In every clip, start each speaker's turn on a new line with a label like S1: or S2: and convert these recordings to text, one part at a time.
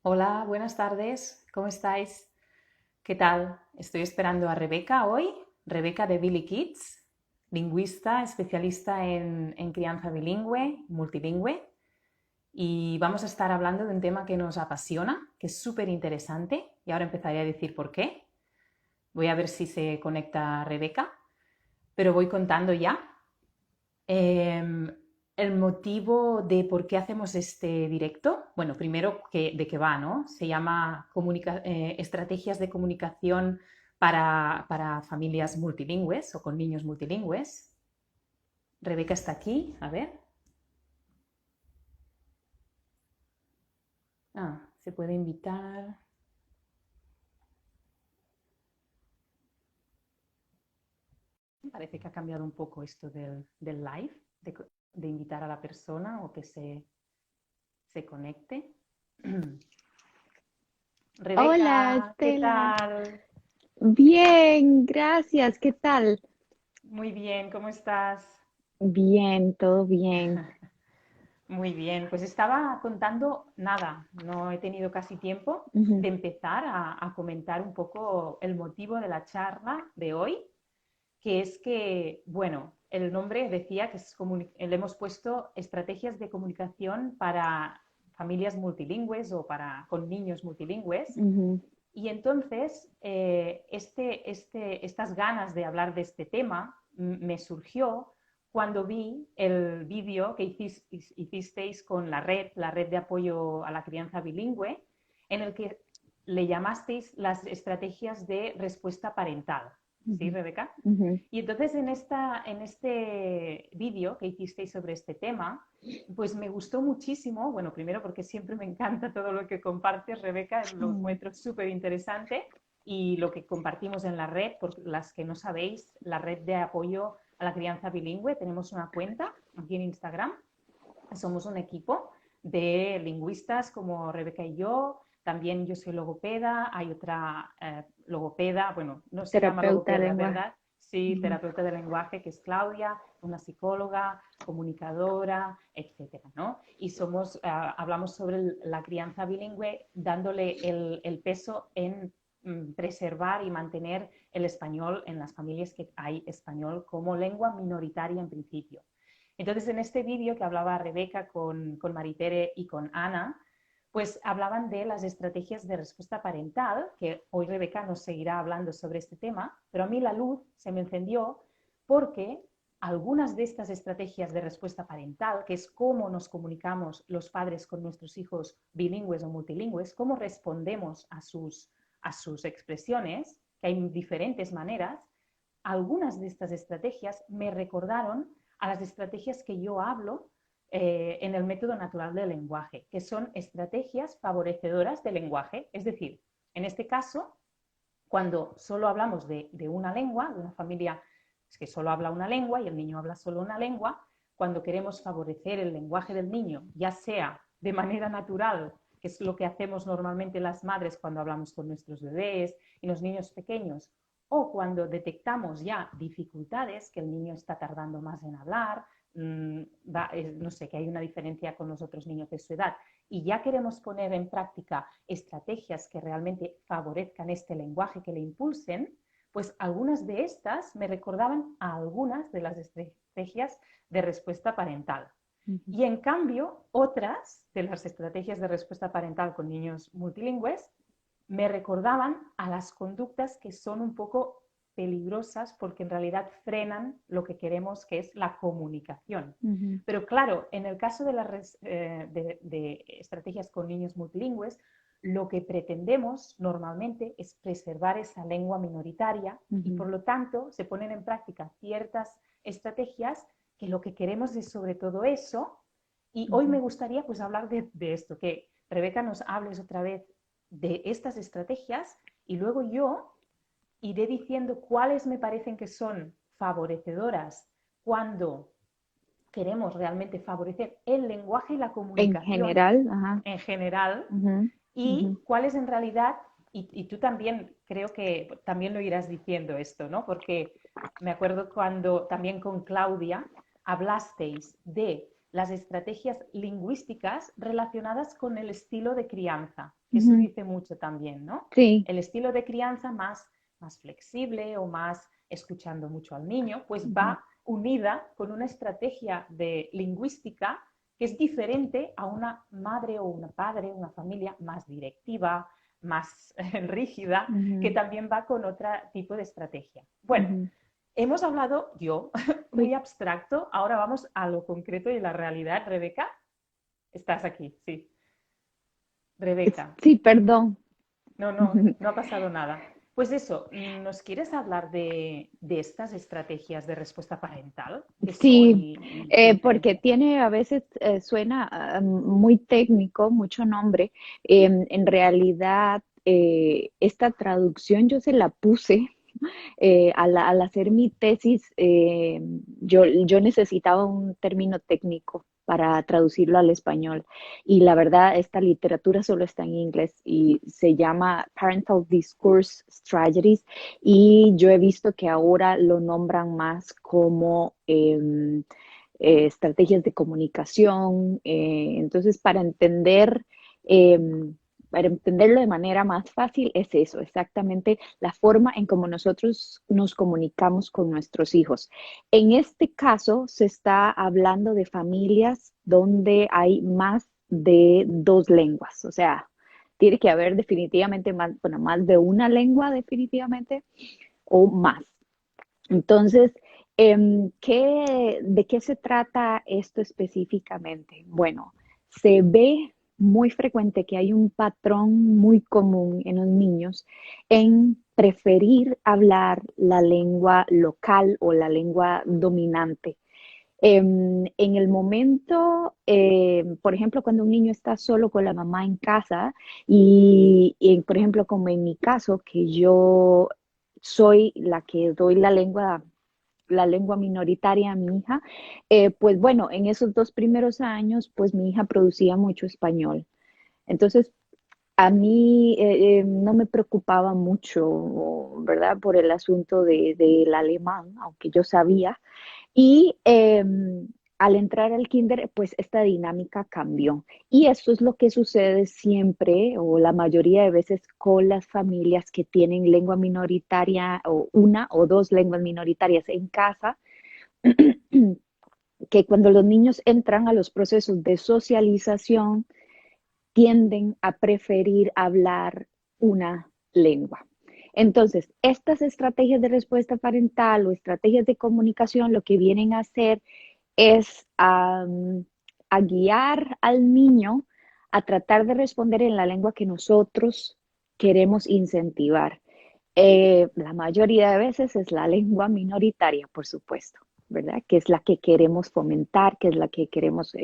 S1: Hola, buenas tardes, ¿cómo estáis? ¿Qué tal? Estoy esperando a Rebeca hoy, Rebeca de Billy Kids, lingüista, especialista en crianza bilingüe, multilingüe, y vamos a estar hablando de un tema que nos apasiona, que es súper interesante, y ahora empezaré a decir por qué. Voy a ver si se conecta Rebeca, pero voy contando ya. Em, el motivo de por qué hacemos este directo, bueno, primero de qué va, ¿no? Se llama Estrategias de comunicación para familias multilingües o con niños multilingües. Rebeca está aquí, a ver. Se puede invitar. Parece que ha cambiado un poco esto del live, de invitar a la persona o que se conecte.
S2: Hola,
S1: Rebeca, ¿qué
S2: Estela.
S1: tal?
S2: Bien, gracias. ¿Qué tal?
S1: Muy bien, ¿cómo estás?
S2: Bien, todo bien.
S1: Muy bien, pues estaba contando nada, no he tenido casi tiempo
S2: Ujú.
S1: de empezar a comentar un poco el motivo de la charla de hoy, que es que, bueno, el nombre decía que le hemos puesto estrategias de comunicación para familias multilingües o con niños multilingües.
S2: Ujú.
S1: Y entonces, estas ganas de hablar de este tema me surgió cuando vi el vídeo que hicisteis con la red de apoyo a la crianza bilingüe, en el que le llamasteis las estrategias de respuesta parental. ¿Sí,
S2: Ujú.
S1: Rebeca?
S2: Ujú.
S1: Y entonces en este vídeo que hicisteis sobre este tema, pues me gustó muchísimo, bueno, primero porque siempre me encanta todo lo que compartes, Rebeca, lo
S2: Mm.
S1: encuentro súper interesante y lo que compartimos en la red, por las que no sabéis, la red de apoyo a la crianza bilingüe, tenemos una cuenta aquí en Instagram, somos un equipo de lingüistas como Rebeca y yo, también yo soy logopeda, hay otra logopeda, bueno, no se llama
S2: Terapeuta de
S1: logopeda,
S2: lenguaje.
S1: ¿verdad? Sí,
S2: Ujú.
S1: terapeuta de lenguaje, que es Claudia, una psicóloga, comunicadora, etcétera, ¿no? Y hablamos sobre la crianza bilingüe dándole el peso en preservar y mantener el español en las familias que hay español como lengua minoritaria en principio. Entonces, en este vídeo que hablaba Rebeca con Maritere y con Ana, pues hablaban de las estrategias de respuesta parental, que hoy Rebeca nos seguirá hablando sobre este tema, pero a mí la luz se me encendió porque algunas de estas estrategias de respuesta parental, que es cómo nos comunicamos los padres con nuestros hijos bilingües o multilingües, cómo respondemos a sus expresiones, que hay diferentes maneras, algunas de estas estrategias me recordaron a las estrategias que yo hablo en el método natural del lenguaje, que son estrategias favorecedoras del lenguaje. Es decir, en este caso, cuando solo hablamos de una lengua, de una familia que solo habla una lengua y el niño habla solo una lengua, cuando queremos favorecer el lenguaje del niño, ya sea de manera natural, que es lo que hacemos normalmente las madres cuando hablamos con nuestros bebés y los niños pequeños, o cuando detectamos ya dificultades, que el niño está tardando más en hablar, no sé, que hay una diferencia con los otros niños de su edad, y ya queremos poner en práctica estrategias que realmente favorezcan este lenguaje, que le impulsen, pues algunas de estas me recordaban a algunas de las estrategias de respuesta parental.
S2: Ujú.
S1: Y en cambio, otras de las estrategias de respuesta parental con niños multilingües me recordaban a las conductas que son un poco peligrosas porque en realidad frenan lo que queremos, que es la comunicación.
S2: Ujú.
S1: Pero claro, en el caso de estrategias con niños multilingües, lo que pretendemos normalmente es preservar esa lengua minoritaria y
S2: Ujú.
S1: por lo tanto se ponen en práctica ciertas estrategias que lo que queremos es sobre todo eso. Y hoy
S2: Ujú.
S1: me gustaría pues hablar de esto, que Rebeca nos hables otra vez de estas estrategias y luego yo iré diciendo cuáles me parecen que son favorecedoras cuando queremos realmente favorecer el lenguaje y la
S2: En
S1: comunicación
S2: general, ajá.
S1: en general
S2: Ujú.
S1: y
S2: Ujú.
S1: cuáles en realidad, y tú también creo que también lo irás diciendo esto, ¿no? Porque me acuerdo cuando también con Claudia hablasteis de las estrategias lingüísticas relacionadas con el estilo de crianza. Eso
S2: Ujú.
S1: dice mucho también, ¿no?
S2: Sí.
S1: El estilo de crianza más flexible o más escuchando mucho al niño, pues
S2: Ujú.
S1: va unida con una estrategia de lingüística que es diferente a una madre o un padre, una familia más directiva, más rígida, que
S2: Ujú.
S1: también va con otro tipo de estrategia. Bueno,
S2: Ujú.
S1: hemos hablado yo muy
S2: Uy,
S1: abstracto, ahora vamos a lo concreto y la realidad. Rebeca, estás aquí, sí. Rebeca,
S2: sí, perdón.
S1: no, no, no ha pasado nada. Pues eso, ¿nos quieres hablar de estas estrategias de respuesta parental? ¿Qué son
S2: Sí,
S1: y qué
S2: porque
S1: diferencia tienen?
S2: tiene a veces suena muy técnico, mucho nombre. En realidad, esta traducción yo se la puse al hacer mi tesis. Yo necesitaba un término técnico para traducirlo al español y la verdad esta literatura solo está en inglés y se llama Parental Discourse Strategies y yo he visto que ahora lo nombran más como estrategias de comunicación. Entonces, eh, para entenderlo de manera más fácil, es eso, exactamente la forma en cómo nosotros nos comunicamos con nuestros hijos. En este caso, se está hablando de familias donde hay más de dos lenguas, o sea, tiene que haber definitivamente más, bueno, más de una lengua definitivamente o más. Entonces, ¿de qué se trata esto específicamente? Bueno, se ve muy frecuente que hay un patrón muy común en los niños en preferir hablar la lengua local o la lengua dominante. En el momento, por ejemplo, cuando un niño está solo con la mamá en casa por ejemplo, como en mi caso, que yo soy la que doy la lengua minoritaria a mi hija, pues bueno, en esos 2 primeros años, pues mi hija producía mucho español. Entonces, a mí no me preocupaba mucho, ¿verdad? Por el asunto del alemán, aunque yo sabía. Y al entrar al kinder, pues esta dinámica cambió. Y eso es lo que sucede siempre o la mayoría de veces con las familias que tienen lengua minoritaria o una o dos lenguas minoritarias en casa, que cuando los niños entran a los procesos de socialización, tienden a preferir hablar una lengua. Entonces, estas estrategias de respuesta parental o estrategias de comunicación lo que vienen a hacer es a guiar al niño a tratar de responder en la lengua que nosotros queremos incentivar. La mayoría de veces es la lengua minoritaria, por supuesto, ¿verdad? Que es la que queremos fomentar, que es la que queremos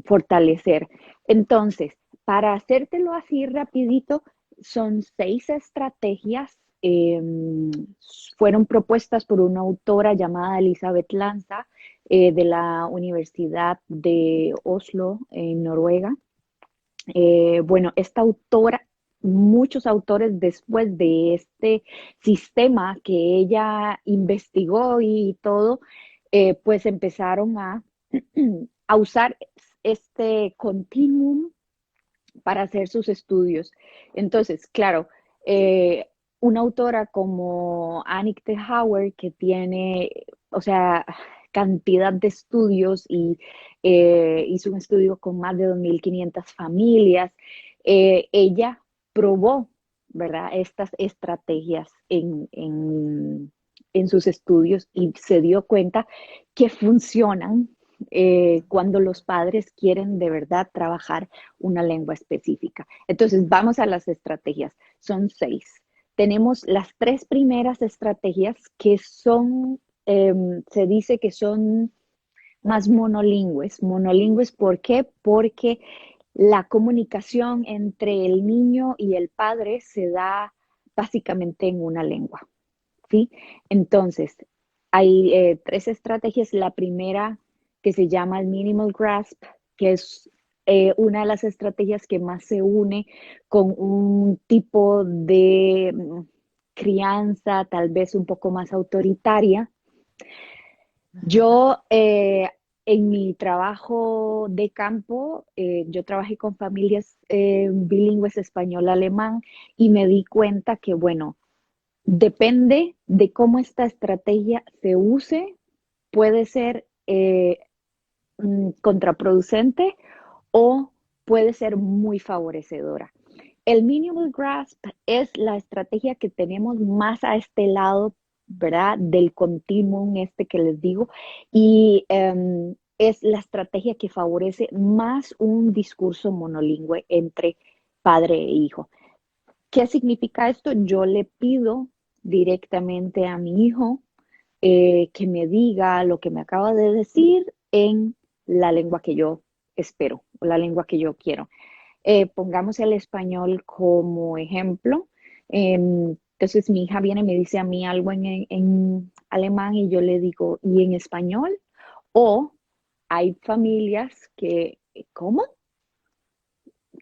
S2: fortalecer. Entonces, para hacértelo así rapidito, son 6 estrategias. Fueron propuestas por una autora llamada Elizabeth Lanza de la Universidad de Oslo, en Noruega. Bueno, esta autora, muchos autores después de este sistema que ella investigó y todo, pues empezaron a usar este continuum para hacer sus estudios. Entonces, claro, eh, una autora como Annick Hauer, que tiene, o sea, cantidad de estudios y hizo un estudio con más de 2.500 familias, ella probó, ¿verdad?, estas estrategias en sus estudios y se dio cuenta que funcionan cuando los padres quieren de verdad trabajar una lengua específica. Entonces, vamos a las estrategias. Son 6. Tenemos las 3 primeras estrategias que son, se dice que son más monolingües. Monolingües, ¿por qué? Porque la comunicación entre el niño y el padre se da básicamente en una lengua, ¿sí? Entonces, hay 3 estrategias. La primera que se llama el minimal grasp, que es una de las estrategias que más se une con un tipo de crianza tal vez un poco más autoritaria. Yo en mi trabajo de campo, yo trabajé con familias bilingües español-alemán y me di cuenta que, bueno, depende de cómo esta estrategia se use, puede ser contraproducente o puede ser muy favorecedora. El minimal grasp es la estrategia que tenemos más a este lado, ¿verdad? Del continuum este que les digo. Y es la estrategia que favorece más un discurso monolingüe entre padre e hijo. ¿Qué significa esto? Yo le pido directamente a mi hijo que me diga lo que me acaba de decir en la lengua que yo espero o la lengua que yo quiero. Pongamos el español como ejemplo. Entonces mi hija viene y me dice a mí algo en alemán y yo le digo, ¿y en español? O hay familias que, ¿cómo?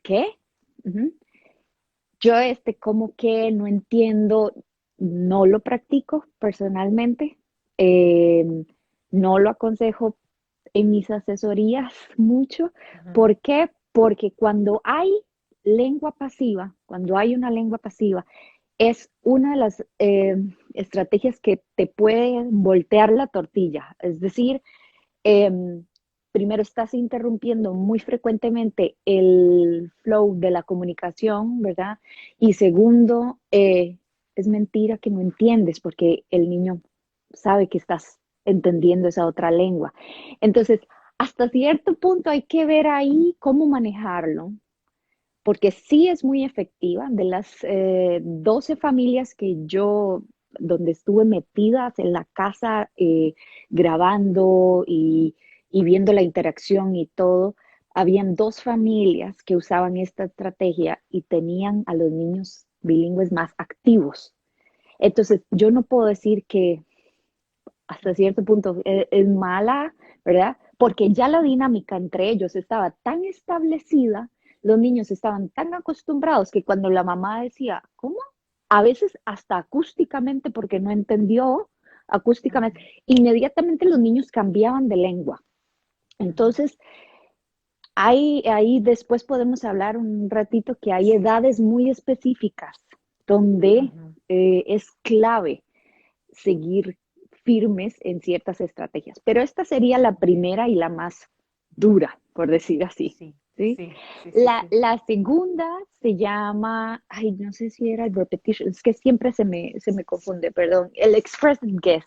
S2: ¿Qué? Ujú. Yo como que no entiendo, no lo practico personalmente, eh, no lo aconsejo en mis asesorías mucho.
S1: Ujú,
S2: ¿Por qué? Porque cuando hay lengua pasiva, cuando hay una lengua pasiva, es una de las estrategias que te puede voltear la tortilla. Es decir, eh, primero estás interrumpiendo muy frecuentemente el flow de la comunicación, ¿verdad? Y segundo, es mentira que no entiendes porque el niño sabe que estás entendiendo esa otra lengua. Entonces, hasta cierto punto hay que ver ahí cómo manejarlo, porque sí es muy efectiva. De las 12 familias que yo, donde estuve metidas en la casa grabando y viendo la interacción y todo, habían dos familias que usaban esta estrategia y tenían a los niños bilingües más activos. Entonces, yo no puedo decir que hasta cierto punto es mala, ¿verdad? Porque ya la dinámica entre ellos estaba tan establecida, los niños estaban tan acostumbrados que cuando la mamá decía, ¿cómo? A veces hasta acústicamente, porque no entendió acústicamente,
S1: ujú,
S2: inmediatamente los niños cambiaban de lengua.
S1: ujú.
S2: Entonces, ahí después podemos hablar un ratito que hay
S1: Sí.
S2: edades muy específicas donde
S1: Ujú,
S2: es clave seguir firmes en ciertas estrategias. Pero esta sería la
S1: ok.
S2: primera y la más dura, por decir así.
S1: Sí,
S2: ¿Sí?
S1: sí, sí, sí,
S2: La,
S1: sí.
S2: la segunda se llama, ay, no sé si era el repetition, es que siempre se me confunde, perdón, el expressive guess.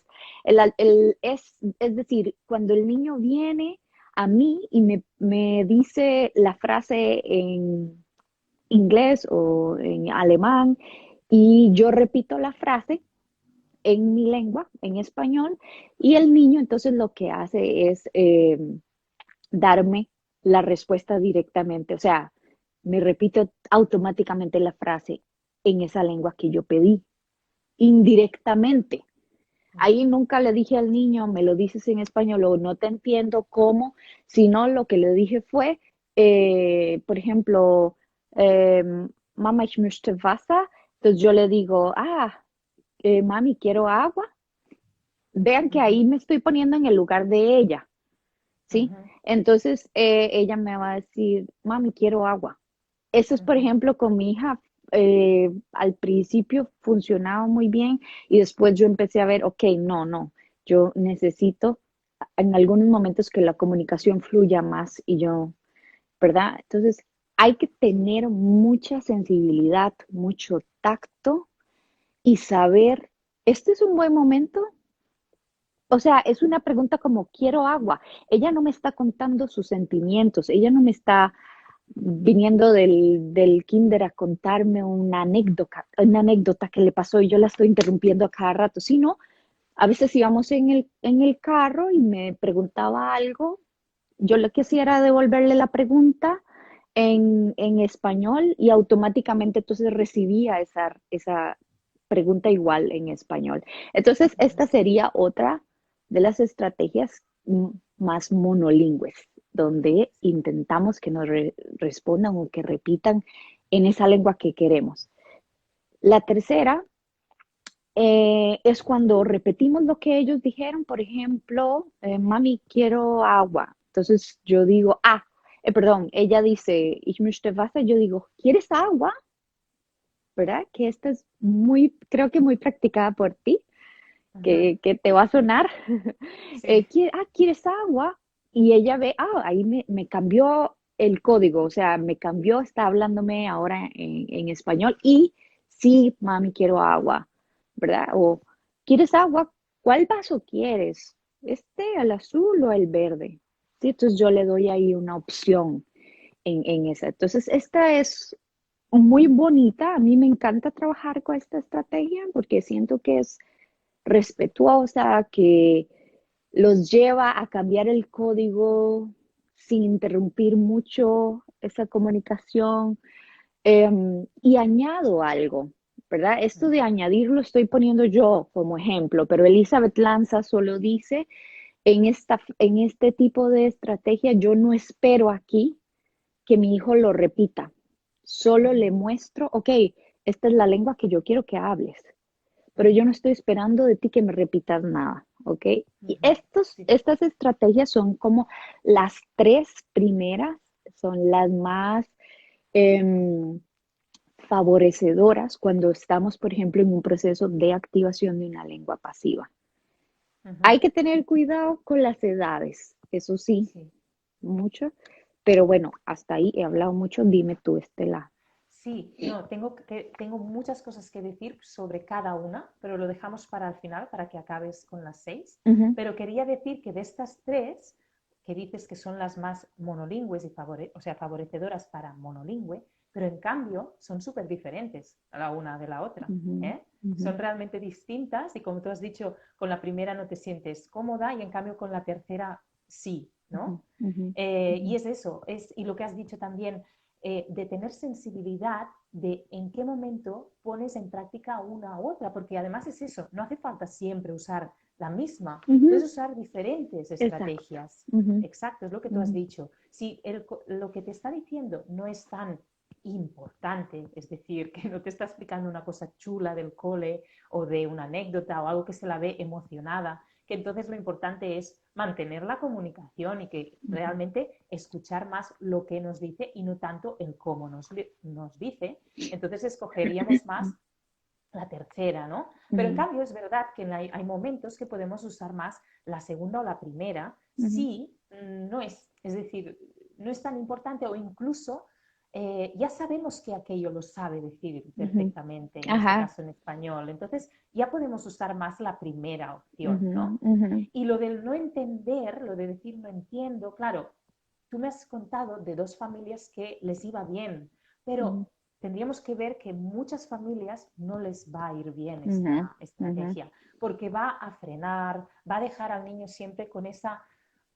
S2: Es decir, cuando el niño viene a mí y me dice la frase en inglés o en alemán y yo repito la frase, en mi lengua, en español, y el niño entonces lo que hace es darme la respuesta directamente, o sea, me repito automáticamente la frase en esa lengua que yo pedí, indirectamente. Ahí nunca le dije al niño, me lo dices en español o no te entiendo cómo, sino lo que le dije fue, por ejemplo, eh, Mama, ich möchte Wasser. Entonces yo le digo, mami, quiero agua. Vean que
S1: Ujú,
S2: ahí me estoy poniendo en el lugar de ella, ¿sí?
S1: ujú,
S2: Entonces ella me va a decir, mami, quiero agua. Eso es, por
S1: ujú,
S2: ejemplo, con mi hija. Al principio funcionaba muy bien y después yo empecé a ver, ok, no, no, yo necesito en algunos momentos que la comunicación fluya más y yo, ¿verdad? Entonces, hay que tener mucha sensibilidad, mucho tacto y saber, este es un buen momento. O sea, es una pregunta como quiero agua. Ella no me está contando sus sentimientos, ella no me está viniendo del kinder a contarme una anécdota que le pasó y yo la estoy interrumpiendo a cada rato, sino a veces íbamos en el carro y me preguntaba algo, yo lo que hacía era devolverle la pregunta en español y automáticamente entonces recibía esa pregunta igual en español. Entonces,
S1: ujú.
S2: esta sería otra de las estrategias más monolingües, donde intentamos que nos respondan o que repitan en esa lengua que queremos. La tercera es cuando repetimos lo que ellos dijeron, por ejemplo, mami, quiero agua. Entonces yo digo, perdón, ella dice, ich möchte Wasser, yo digo, ¿quieres agua? ¿Verdad? Que esta es muy, creo que muy practicada por ti,
S1: Ujú.
S2: que te va a
S1: Sí,
S2: sonar.
S1: sí.
S2: ¿Quieres agua? Y ella ve, ahí me cambió el código, o sea, me cambió, está hablándome ahora en español y sí, mami, quiero agua, ¿verdad? O, ¿quieres agua? ¿Cuál vaso quieres? ¿El azul o el verde? Sí, entonces yo le doy ahí una opción en esa. Entonces, esta es muy bonita. A mí me encanta trabajar con esta estrategia porque siento que es respetuosa, que los lleva a cambiar el código sin interrumpir mucho esa comunicación. Y añado algo, ¿verdad? Esto de añadir lo estoy poniendo yo como ejemplo, pero Elizabeth Lanza solo dice, en este tipo de estrategia, yo no espero aquí que mi hijo lo repita. Solo le
S1: Ujú,
S2: muestro, ok, esta es la lengua que yo quiero que hables, pero yo no estoy esperando de ti que me repitas nada, ¿ok? Y
S1: ujú. Sí,
S2: estas estrategias son como las tres primeras, son las más eh, favorecedoras cuando estamos, por ejemplo, en un proceso de activación de una lengua pasiva.
S1: ujú,
S2: Hay que tener cuidado con las edades, eso sí,
S1: sí.
S2: mucho, pero bueno, hasta ahí he hablado mucho, dime tú, Estela.
S1: Sí, no, tengo muchas cosas que decir sobre cada una, pero lo dejamos para el final, para que acabes con las seis.
S2: Ujú,
S1: Pero quería decir que de estas tres, que dices que son las más monolingües y o sea, favorecedoras para monolingüe, pero en cambio son súper diferentes la una de la otra.
S2: ujú,
S1: ¿Eh?
S2: ujú,
S1: Son realmente distintas y como tú has dicho, con la primera no te sientes cómoda y en cambio con la tercera sí,
S2: ujú,
S1: ¿no?
S2: ujú,
S1: Y es eso, y lo que has dicho también, de tener sensibilidad de en qué momento pones en práctica una u otra, porque además es eso, no hace falta siempre usar la misma,
S2: ujú,
S1: puedes usar diferentes
S2: exacto.
S1: estrategias.
S2: Ujú,
S1: Exacto, es lo que tú has
S2: ujú,
S1: dicho. Si lo que te está diciendo no es tan importante, es decir, que no te está explicando una cosa chula del cole o de una anécdota o algo que se la ve emocionada, que entonces lo importante es mantener la comunicación y que
S2: ujú,
S1: realmente escuchar más lo que nos dice y no tanto el cómo nos dice. Entonces escogeríamos más la tercera, ¿no? Pero en
S2: ujú,
S1: cambio es verdad que hay momentos que podemos usar más la segunda o la primera
S2: ujú,
S1: si no es decir, no es tan importante o incluso ya sabemos que aquello lo sabe decir
S2: ujú.
S1: perfectamente, en este
S2: Ajá.
S1: caso en español. Entonces ya podemos usar más la primera opción,
S2: Ujú,
S1: ¿no?
S2: ujú,
S1: Y lo del no entender, lo de decir no entiendo, claro, tú me has contado de dos familias que les iba bien,
S2: ujú,
S1: pero tendríamos que ver que muchas familias no les va a ir bien
S2: ujú,
S1: esta
S2: ujú,
S1: estrategia, porque va a frenar, va a dejar al niño siempre con esa,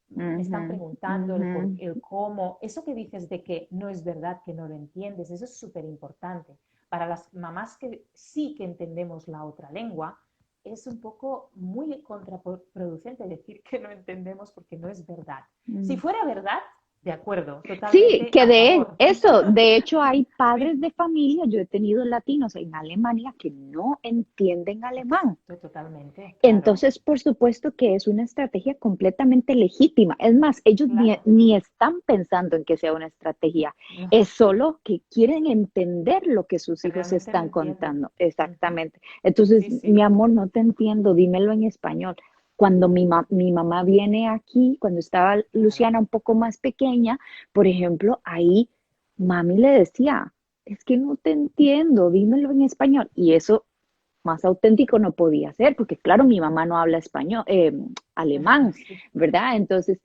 S1: me están
S2: ujú,
S1: preguntando
S2: ujú,
S1: el cómo, eso que dices de que no es verdad, que no lo entiendes, eso es súper importante. Para las mamás que sí que entendemos la otra lengua, es un poco muy contraproducente decir que no entendemos porque no es verdad. Si
S2: ujú.
S1: fuera verdad, de acuerdo,
S2: Sí,
S1: totalmente
S2: que
S1: a
S2: de
S1: favor.
S2: eso, de hecho hay padres
S1: Sí,
S2: de familia, yo he tenido latinos en Alemania que no entienden alemán.
S1: exacto, totalmente, claro,
S2: Entonces, por supuesto que es una estrategia completamente legítima. Es más, ellos
S1: claro.
S2: ni están pensando en que sea una estrategia,
S1: No,
S2: es solo que quieren entender lo que sus
S1: que
S2: hijos
S1: realmente lo
S2: están
S1: entienden.
S2: contando.
S1: Ujú.
S2: Exactamente. Entonces,
S1: Sí,
S2: mi
S1: sí,
S2: amor, no te entiendo, dímelo en español. Cuando mi mamá viene aquí, cuando estaba
S1: claro.
S2: Luciana un poco más pequeña, por ejemplo, ahí mami le decía, es que no te entiendo, dímelo en español. Y eso más auténtico no podía ser, porque claro, mi mamá no habla español, alemán,
S1: Sí,
S2: ¿verdad? Entonces,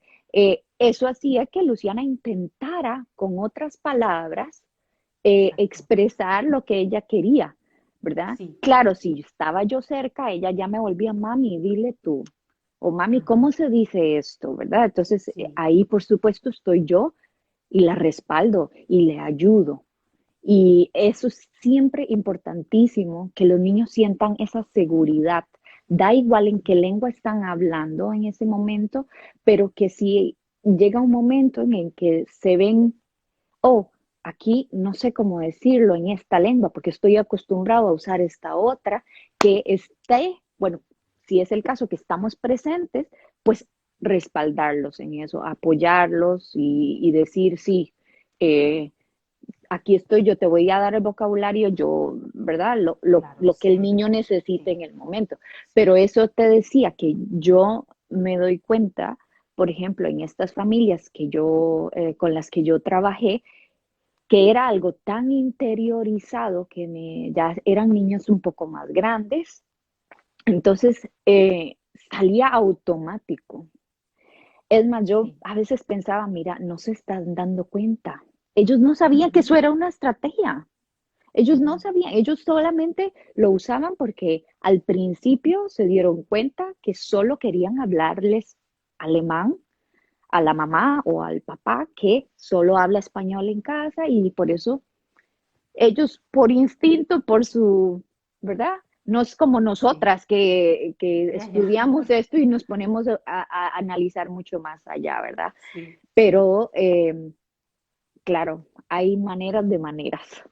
S2: eso hacía que Luciana intentara con otras palabras
S1: exacto.
S2: expresar lo que ella quería, ¿verdad?
S1: Sí.
S2: Claro, si estaba yo cerca, ella ya me volvía, mami, dile tú, o mami,
S1: Ujú.
S2: ¿cómo se dice esto? ¿Verdad? Entonces,
S1: Sí,
S2: ahí por supuesto estoy yo y la respaldo y le ayudo. Y eso es siempre importantísimo, que los niños sientan esa seguridad. Da igual en qué lengua están hablando en ese momento, pero que si llega un momento en el que se ven, oh, aquí no sé cómo decirlo en esta lengua porque estoy acostumbrado a usar esta otra, que esté, bueno, si es el caso que estamos presentes, pues respaldarlos en eso, apoyarlos y decir, sí, eh, aquí estoy, yo te voy a dar el vocabulario, yo, ¿verdad?
S1: Claro,
S2: Lo que el niño
S1: siempre.
S2: necesite
S1: Sí,
S2: en el momento.
S1: sí.
S2: Pero eso te decía que yo me doy cuenta, por ejemplo, en estas familias que yo, con las que yo trabajé, que era algo tan interiorizado que ya eran niños un poco más grandes, entonces salía automático. Es más, yo
S1: Sí.
S2: a veces pensaba, mira, no se están dando cuenta. Ellos no sabían que
S1: Ujú,
S2: eso era una estrategia. Ellos no
S1: ujú.
S2: sabían, ellos solamente lo usaban porque al principio se dieron cuenta que solo querían hablarles alemán a la mamá o al papá que solo habla español en casa y por eso ellos por instinto, por su, ¿verdad? No es como
S1: Sí,
S2: nosotras que
S1: ya, ya.
S2: estudiamos esto y nos ponemos a analizar mucho más allá, ¿verdad?
S1: Sí, sí.
S2: Pero, claro, hay maneras de maneras.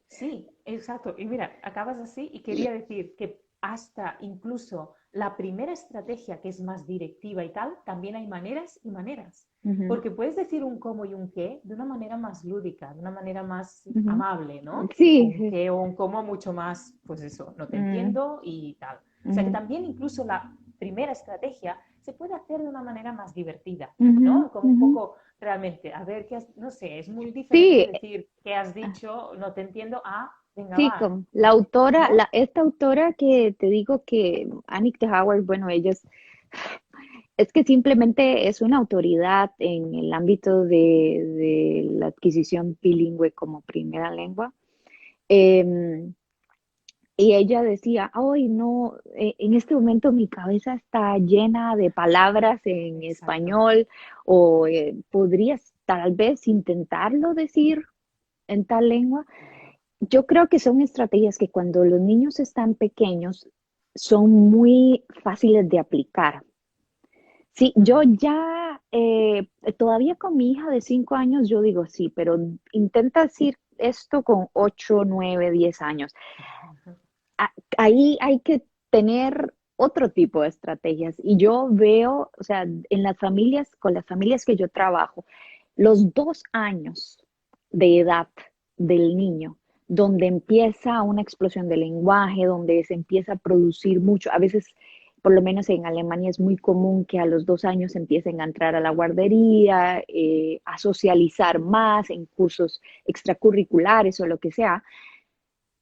S1: Sí, exacto. Y mira, acabas así y quería decir que hasta incluso la primera estrategia que es más directiva y tal, también hay maneras y maneras.
S2: Ujú,
S1: Porque puedes decir un cómo y un qué de una manera más lúdica, de una manera más
S2: ujú.
S1: amable, ¿no? O
S2: Sí,
S1: un
S2: sí.
S1: qué o un cómo mucho más, pues eso, no te
S2: Mm,
S1: entiendo y tal. O sea que
S2: ujú,
S1: también incluso la primera estrategia se puede hacer de una manera más divertida,
S2: ujú,
S1: ¿no? Como un
S2: ujú.
S1: poco realmente, a ver, no sé, es muy diferente
S2: Sí,
S1: decir qué has dicho, no te entiendo, venga,
S2: sí,
S1: va,
S2: como la autora,
S1: ¿no?
S2: esta autora que te digo que Annick de Howard, bueno, ella es que simplemente es una autoridad en el ámbito de la adquisición bilingüe como primera lengua. Em, y ella decía, ay, no, en este momento mi cabeza está llena de palabras en
S1: Exacto.
S2: español o podrías tal vez intentarlo decir en tal lengua. Yo creo que son estrategias que cuando los niños están pequeños son muy fáciles de aplicar. Sí, yo
S1: Mm.
S2: ya, todavía con mi hija de 5 años, yo digo sí, pero intenta decir esto con 8, 9, 10 años. Ahí hay que tener otro tipo de estrategias. Y yo veo, o sea, en las familias, con las familias que yo trabajo, los 2 años de edad del niño, donde empieza una explosión de lenguaje, donde se empieza a producir mucho, a veces, por lo menos en Alemania es muy común que a los 2 años empiecen a entrar a la guardería, a socializar más en cursos extracurriculares o lo que sea,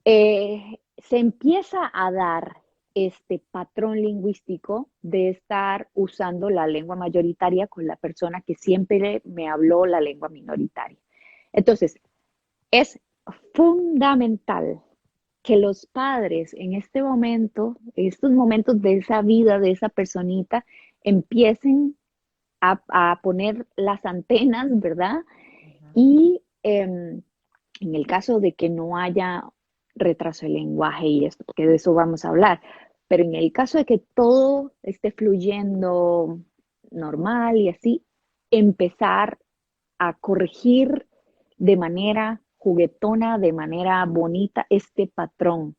S2: se empieza a dar este patrón lingüístico de estar usando la lengua mayoritaria con la persona que siempre me habló la lengua minoritaria. Entonces, es fundamental que los padres en este momento, en estos momentos de esa vida de esa personita, empiecen a poner las antenas, ¿verdad?
S1: Ujú.
S2: Y en el caso de que no haya retraso de lenguaje y esto, porque de eso vamos a hablar, pero en el caso de que todo esté fluyendo normal y así, empezar a corregir de manera juguetona, de manera bonita este patrón.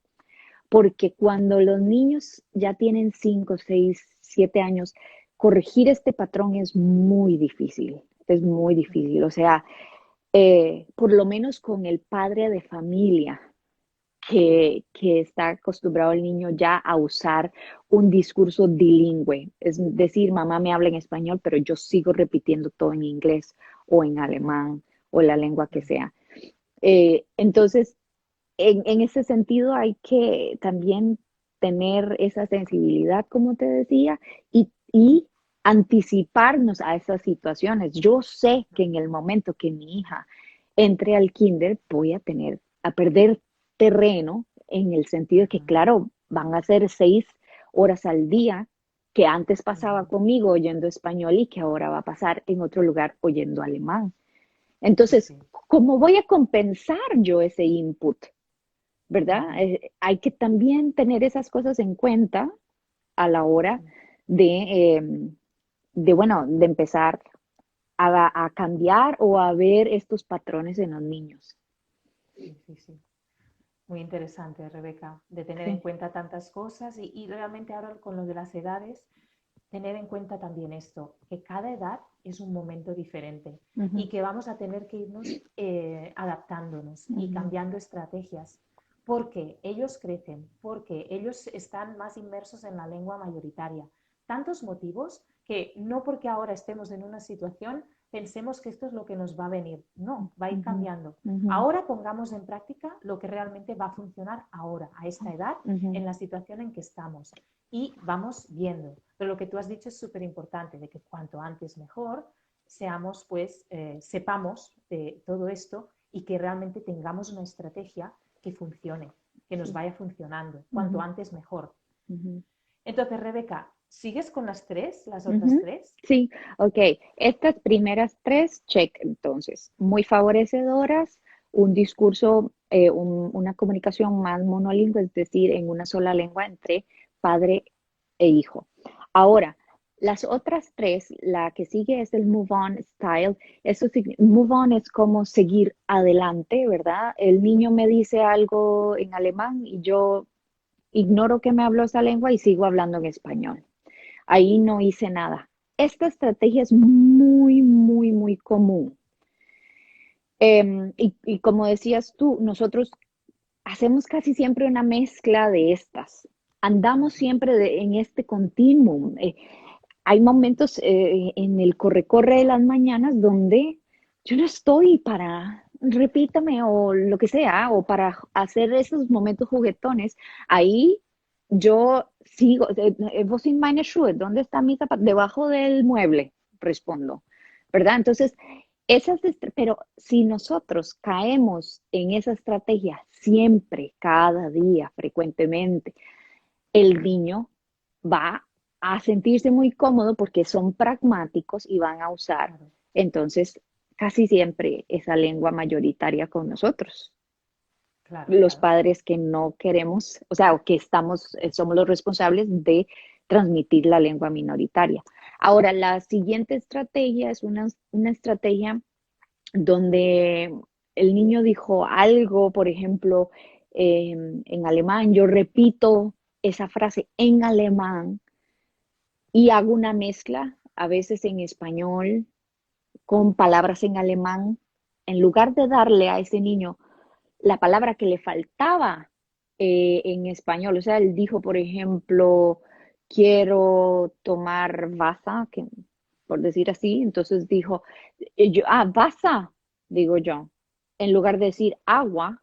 S2: Porque cuando los niños ya tienen 5, 6, 7 años, corregir este patrón es muy difícil, es muy difícil. O sea, por lo menos con el padre de familia que está acostumbrado el niño ya a usar un discurso bilingüe. Es decir, mamá me habla en español, pero yo sigo repitiendo todo en inglés o en alemán o la lengua que
S1: Mm.
S2: sea. Entonces, en ese sentido hay que también tener esa sensibilidad, como te decía, y anticiparnos a esas situaciones. Yo sé que en el momento que mi hija entre al kinder voy a perder terreno en el sentido de que,
S1: Ujú.
S2: claro, van a ser 6 horas al día que antes pasaba
S1: Ujú.
S2: conmigo oyendo español y que ahora va a pasar en otro lugar oyendo alemán.
S1: Sí,
S2: Entonces,
S1: sí.
S2: ¿cómo voy a compensar yo ese input? ¿Verdad?
S1: Ujú.
S2: Hay que también tener esas cosas en cuenta a la hora de, bueno, de empezar a cambiar o a ver estos patrones en los niños.
S1: Sí, sí, sí. Muy interesante, Rebeca, de tener en
S2: Sí.
S1: cuenta tantas cosas y realmente ahora con lo de las edades, tener en cuenta también esto, que cada edad es un momento diferente
S2: Ujú,
S1: y que vamos a tener que irnos adaptándonos y
S2: ujú,
S1: cambiando estrategias, porque ellos crecen, porque ellos están más inmersos en la lengua mayoritaria. Tantos motivos que no porque ahora estemos en una situación pensemos que esto es lo que nos va a venir. No, va a ir
S2: ujú,
S1: cambiando.
S2: ujú,
S1: Ahora pongamos en práctica lo que realmente va a funcionar ahora, a esta edad,
S2: ujú,
S1: en la situación en que estamos. Y vamos viendo. Pero lo que tú has dicho es súper importante, de que cuanto antes mejor, seamos, pues, sepamos de todo esto y que realmente tengamos una estrategia que funcione, que nos
S2: sí,
S1: vaya funcionando. Cuanto
S2: ujú,
S1: antes mejor.
S2: ujú,
S1: Entonces, Rebeca, ¿sigues con las tres, las otras
S2: ujú.
S1: tres?
S2: Sí, ok. Estas primeras tres, check, entonces, muy favorecedoras, un discurso, una comunicación más monolingüe, es decir, en una sola lengua entre padre e hijo. Ahora, las otras tres, la que sigue es el move on style. Move on es como seguir adelante, ¿verdad? El niño me dice algo en alemán y yo ignoro que me habló esa lengua y sigo hablando en español. Ahí no hice nada. Esta estrategia es muy, muy, muy común. Y como decías tú, nosotros hacemos casi siempre una mezcla de estas. Andamos
S1: Ajá.
S2: siempre en este continuum. Hay momentos en el corre-corre de las mañanas donde yo no estoy para, repítame o lo que sea, o para hacer esos momentos juguetones. Ahí yo sigo, vos in meine Schuhe, ¿dónde está mi zapato? Debajo del mueble, respondo, ¿verdad? Entonces, pero si nosotros caemos en esa estrategia siempre, cada día, frecuentemente, el niño va a sentirse muy cómodo porque son pragmáticos y van a usar
S1: Claro,
S2: entonces casi siempre esa lengua mayoritaria con nosotros.
S1: claro,
S2: Los
S1: claro.
S2: padres que no queremos, o sea, que estamos, somos los responsables de transmitir la lengua minoritaria. Ahora, la siguiente estrategia es una estrategia donde el niño dijo algo, por ejemplo, en alemán, yo repito esa frase en alemán y hago una mezcla, a veces en español, con palabras en alemán, en lugar de darle a ese niño la palabra que le faltaba en español. O sea, él dijo, por ejemplo, quiero tomar Vasa, que, por decir así, entonces dijo, Vasa, digo yo, en lugar de decir agua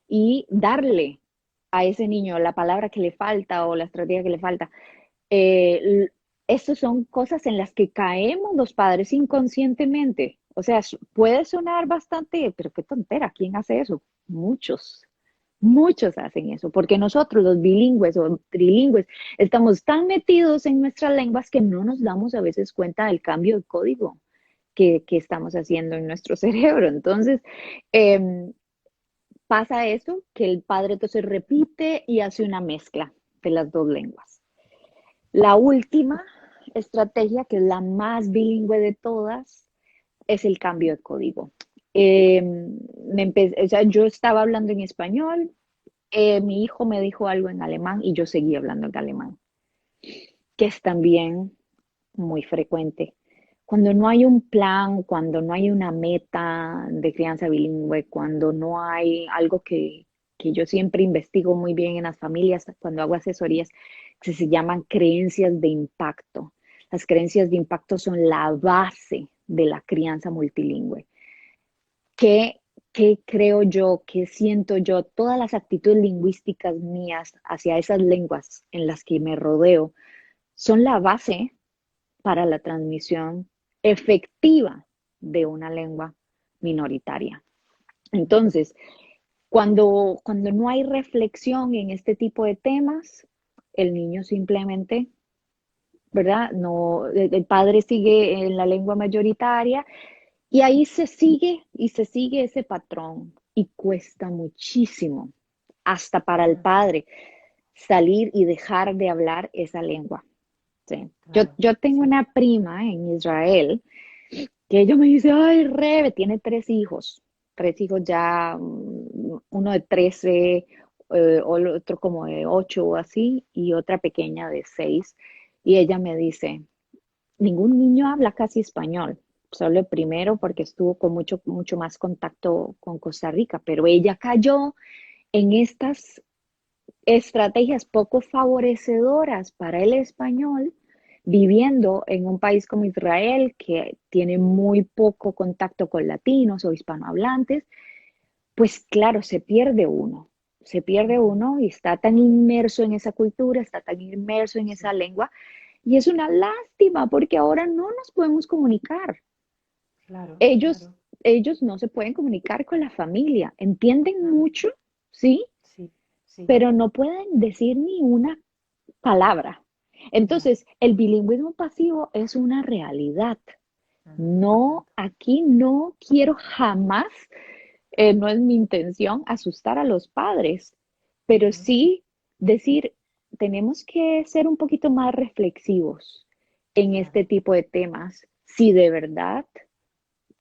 S2: y darle a ese niño la palabra que le falta o la estrategia que le falta. Eh, Estas son cosas en las que caemos los padres inconscientemente. O sea, puede sonar bastante, pero qué tontera, ¿quién hace eso? Muchos, muchos hacen eso, porque nosotros los bilingües o trilingües estamos tan metidos en nuestras lenguas que no nos damos a veces cuenta del cambio de código que estamos haciendo en nuestro cerebro. Entonces, eh, pasa eso, que el padre entonces repite y hace una mezcla de las dos lenguas. La última estrategia, que es la más bilingüe de todas, es el cambio de código. O sea, yo estaba hablando en español, mi hijo me dijo algo en alemán y yo seguí hablando en alemán, que es también muy frecuente. Cuando no hay un plan, cuando no hay una meta de crianza bilingüe, cuando no hay algo que yo siempre investigo muy bien en las familias, cuando hago asesorías, que se llaman creencias de impacto. Las creencias de impacto son la base de la crianza multilingüe. ¿Qué, qué creo yo, qué siento yo? Todas las actitudes lingüísticas mías hacia esas lenguas en las que me rodeo son la base para la transmisión efectiva de una lengua minoritaria. Entonces, cuando no hay reflexión en este tipo de temas, el niño simplemente, ¿verdad? No, el padre sigue en la lengua mayoritaria y ahí se sigue y se sigue ese patrón y cuesta muchísimo, hasta para el
S1: Ajá.
S2: padre, salir y dejar de hablar esa lengua. Sí.
S1: Claro,
S2: Yo tengo
S1: sí.
S2: una prima en Israel que ella me dice, ay, Rebe, tiene tres hijos. tres hijos ya, uno de 13, o el otro como de 8 o así, y otra pequeña de 6. Y ella me dice, ningún niño habla casi español, solo el primero porque estuvo con mucho, mucho más contacto con Costa Rica, pero ella cayó en estas estrategias poco favorecedoras para el español, viviendo en un país como Israel, que tiene muy poco contacto con latinos o hispanohablantes, pues claro, se pierde
S1: Ujú.
S2: uno y está tan inmerso en esa cultura, está tan inmerso en
S1: Sí,
S2: esa lengua, y es una lástima porque ahora no nos podemos comunicar.
S1: claro,
S2: Ellos,
S1: claro,
S2: ellos no se pueden comunicar con la familia, entienden
S1: claro.
S2: mucho, ¿sí?
S1: Sí, sí,
S2: Pero no pueden decir ni una palabra.
S1: ya.
S2: Entonces, el bilingüismo pasivo es una realidad.
S1: Ujú, ujú.
S2: No, aquí no quiero jamás, no es mi intención asustar a los padres, pero
S1: Ujú.
S2: sí decir, tenemos que ser un poquito más reflexivos en este
S1: Claro.
S2: tipo de temas, si de verdad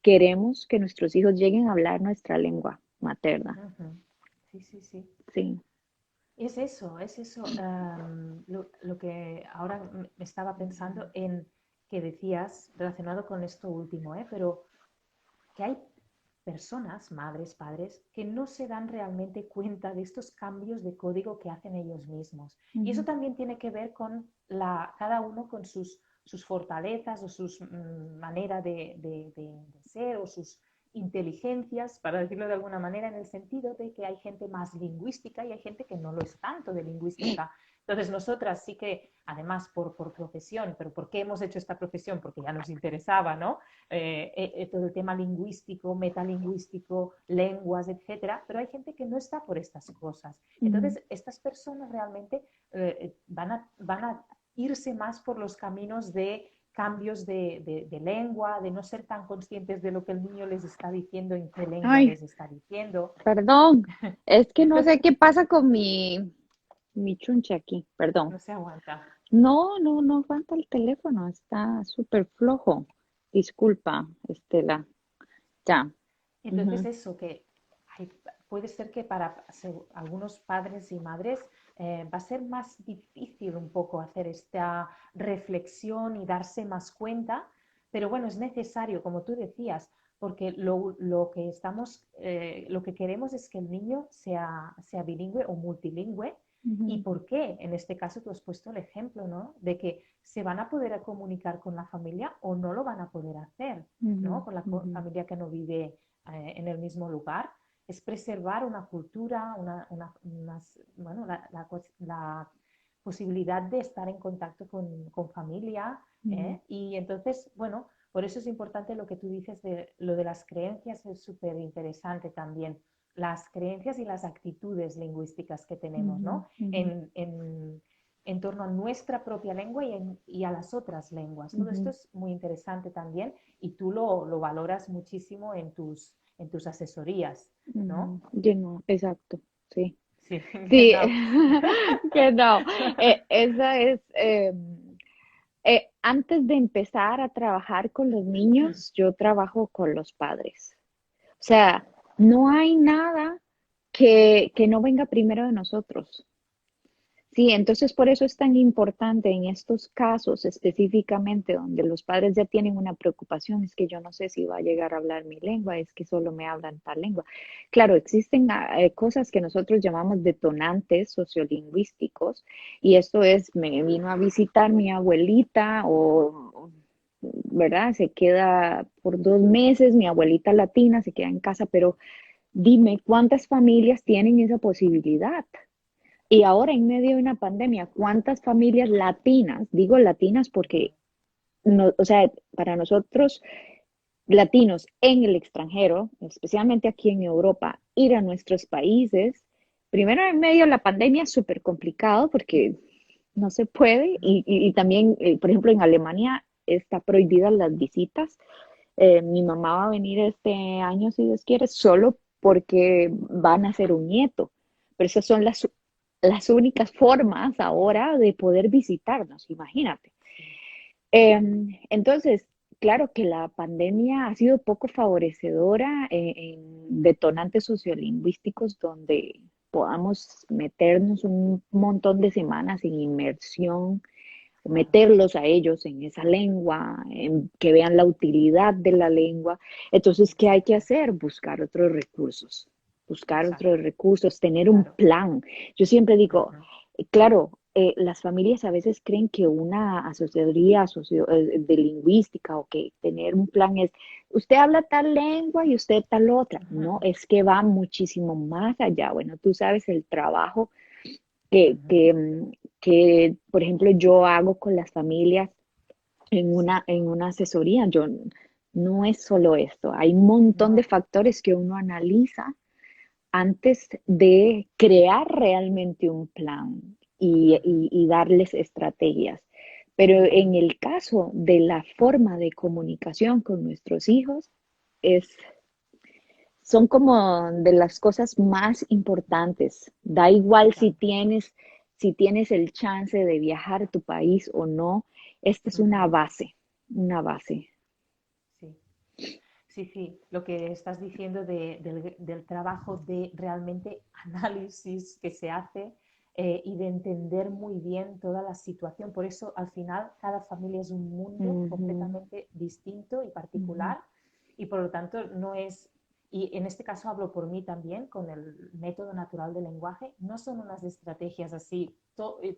S2: queremos que nuestros hijos lleguen a hablar nuestra lengua materna.
S1: Ujú. Sí, sí, sí.
S2: Sí.
S1: Es eso. Lo que ahora me estaba pensando en que decías relacionado con esto último, ¿eh? Pero que hay personas, madres, padres, que no se dan realmente cuenta de estos cambios de código que hacen ellos mismos. Y eso
S2: Ujú,
S1: también tiene que ver con cada uno con sus fortalezas o sus manera de ser o sus inteligencias, para decirlo de alguna manera, en el sentido de que hay gente más lingüística y hay gente que no lo es tanto de lingüística. Entonces, nosotras sí que, además por profesión, pero ¿por qué hemos hecho esta profesión? Porque ya nos interesaba, ¿no? Todo el tema lingüístico, metalingüístico, lenguas, etcétera, pero hay gente que no está por estas cosas.
S2: ujú.
S1: Entonces, estas personas realmente van a irse más por los caminos de cambios de lengua, de no ser tan conscientes de lo que el niño les está diciendo, en qué lengua
S2: Ay,
S1: les está diciendo.
S2: perdón, es que no sé qué pasa con mi chunche aquí, perdón.
S1: No se aguanta.
S2: No, no, no aguanta el teléfono, está súper flojo. Disculpa, Estela. Ya.
S1: Entonces,
S2: Ujú,
S1: eso que hay- puede ser que para algunos padres y madres va a ser más difícil un poco hacer esta reflexión y darse más cuenta, pero bueno, es necesario, como tú decías, porque lo que lo que queremos es que el niño sea bilingüe o multilingüe. ¿Y
S2: ujú,
S1: por qué? En este caso tú has puesto el ejemplo, ¿no? De que se van a poder comunicar con la familia o no lo van a poder hacer, ¿no?
S2: ujú,
S1: Con la
S2: ujú,
S1: familia que no vive en el mismo lugar, es preservar una cultura, bueno, la posibilidad de estar en contacto con familia.
S2: ujú,
S1: Y entonces, bueno, por eso es importante lo que tú dices de lo de las creencias, es súper interesante también. Las creencias y las actitudes lingüísticas que tenemos,
S2: ujú,
S1: ¿no?
S2: ujú,
S1: En torno a nuestra propia lengua y a las otras lenguas. Todo esto
S2: ujú,
S1: es muy interesante también y tú lo valoras muchísimo en tus asesorías, ¿no?
S2: ujú. Yo no, exacto, sí.
S1: Sí,
S2: Sí,
S1: genau.
S2: que no. Esa es, antes de empezar a trabajar con los niños, yo trabajo con los padres. O sea, no hay nada que no venga primero de nosotros. Sí, entonces por eso es tan importante en estos casos específicamente donde los padres ya tienen una preocupación, es que yo no sé si va a llegar a hablar mi lengua, es que solo me hablan tal lengua. Claro, existen cosas que nosotros llamamos detonantes sociolingüísticos y esto es, me vino a visitar mi abuelita o, ¿verdad? Se queda por 2 meses, mi abuelita latina se queda en casa, pero dime cuántas familias tienen esa posibilidad. Y ahora en medio de una pandemia, ¿cuántas familias latinas, digo latinas porque, no, o sea, para nosotros latinos en el extranjero, especialmente aquí en Europa, ir a nuestros países, primero en medio de la pandemia es súper complicado porque no se puede y también, por ejemplo, en Alemania está prohibidas las visitas. Mi mamá va a venir este año, si Dios quiere, solo porque van a ser un nieto. Pero esas son las únicas formas ahora de poder visitarnos, imagínate.
S1: Sí,
S2: Entonces, claro que la pandemia ha sido poco favorecedora en detonantes sociolingüísticos donde podamos meternos un montón de semanas en inmersión,
S1: Claro,
S2: meterlos a ellos en esa lengua, en que vean la utilidad de la lengua. Entonces, ¿qué hay que
S1: exacto,
S2: hacer? Buscar otros
S1: exacto,
S2: recursos, tener un
S1: claro.
S2: plan. Yo siempre digo,
S1: Ujú,
S2: claro, las familias a veces creen que una asesoría de lingüística o que tener un plan es, usted habla tal lengua y usted tal otra. No,
S1: ujú,
S2: es que va muchísimo más allá. Bueno, tú sabes el trabajo que,
S1: ujú.
S2: que, que, por ejemplo, yo hago con las familias
S1: Sí,
S2: en una asesoría. Yo, no es solo esto, hay un montón de
S1: no,
S2: factores que uno analiza antes de crear realmente un plan
S1: ujú,
S2: y darles estrategias. Pero en
S1: ujú.
S2: el caso de la forma de comunicación con nuestros hijos, es, son como de las cosas más importantes. Da igual
S1: Tanto.
S2: si tienes el chance de viajar a tu país o no, esta es
S1: Ujú,
S2: una base.
S1: sí. Sí, sí, lo que estás diciendo del trabajo de realmente análisis que se hace y de entender muy bien toda la situación. Por eso, al final, cada familia es un mundo
S2: Ujú,
S1: completamente distinto y
S2: ujú,
S1: particular y por lo tanto no es, y en este caso hablo por mí también, con el método natural del lenguaje, no son unas estrategias así,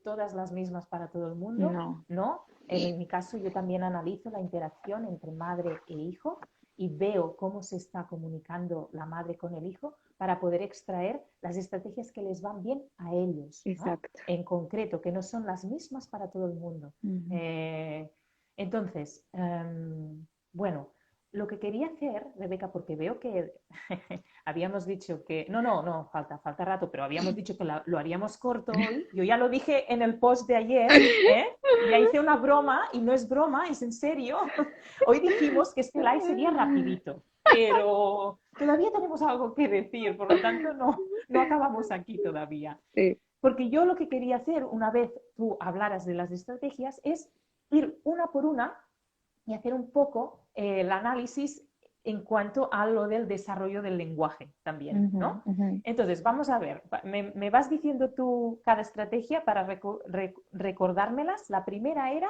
S1: todas las mismas para todo el mundo,
S2: no.
S1: ¿no? En mi caso, yo también analizo la interacción entre madre e hijo y veo cómo se está comunicando la madre con el hijo para poder extraer las estrategias que les van bien a ellos, ¿no?
S2: Exacto.
S1: En concreto, que no son las mismas para todo el mundo.
S2: Ujú.
S1: Eh, entonces, bueno, lo que quería hacer, Rebeca, porque veo que habíamos dicho que, no, falta rato, pero habíamos dicho que lo haríamos corto hoy. Yo ya lo dije en el post de ayer, ¿eh? Ya hice una broma y no es broma, es en serio. Hoy dijimos que este live sería rapidito, pero todavía tenemos algo que decir, por lo tanto no acabamos aquí todavía.
S2: Sí.
S1: Porque yo lo que quería hacer, una vez tú hablaras de las estrategias, es ir una por una y hacer un poco el análisis en cuanto a lo del desarrollo del lenguaje también,
S2: Ujú,
S1: ¿no?
S2: ujú.
S1: Entonces, vamos a ver, me vas diciendo tú cada estrategia para recordármelas. La primera era,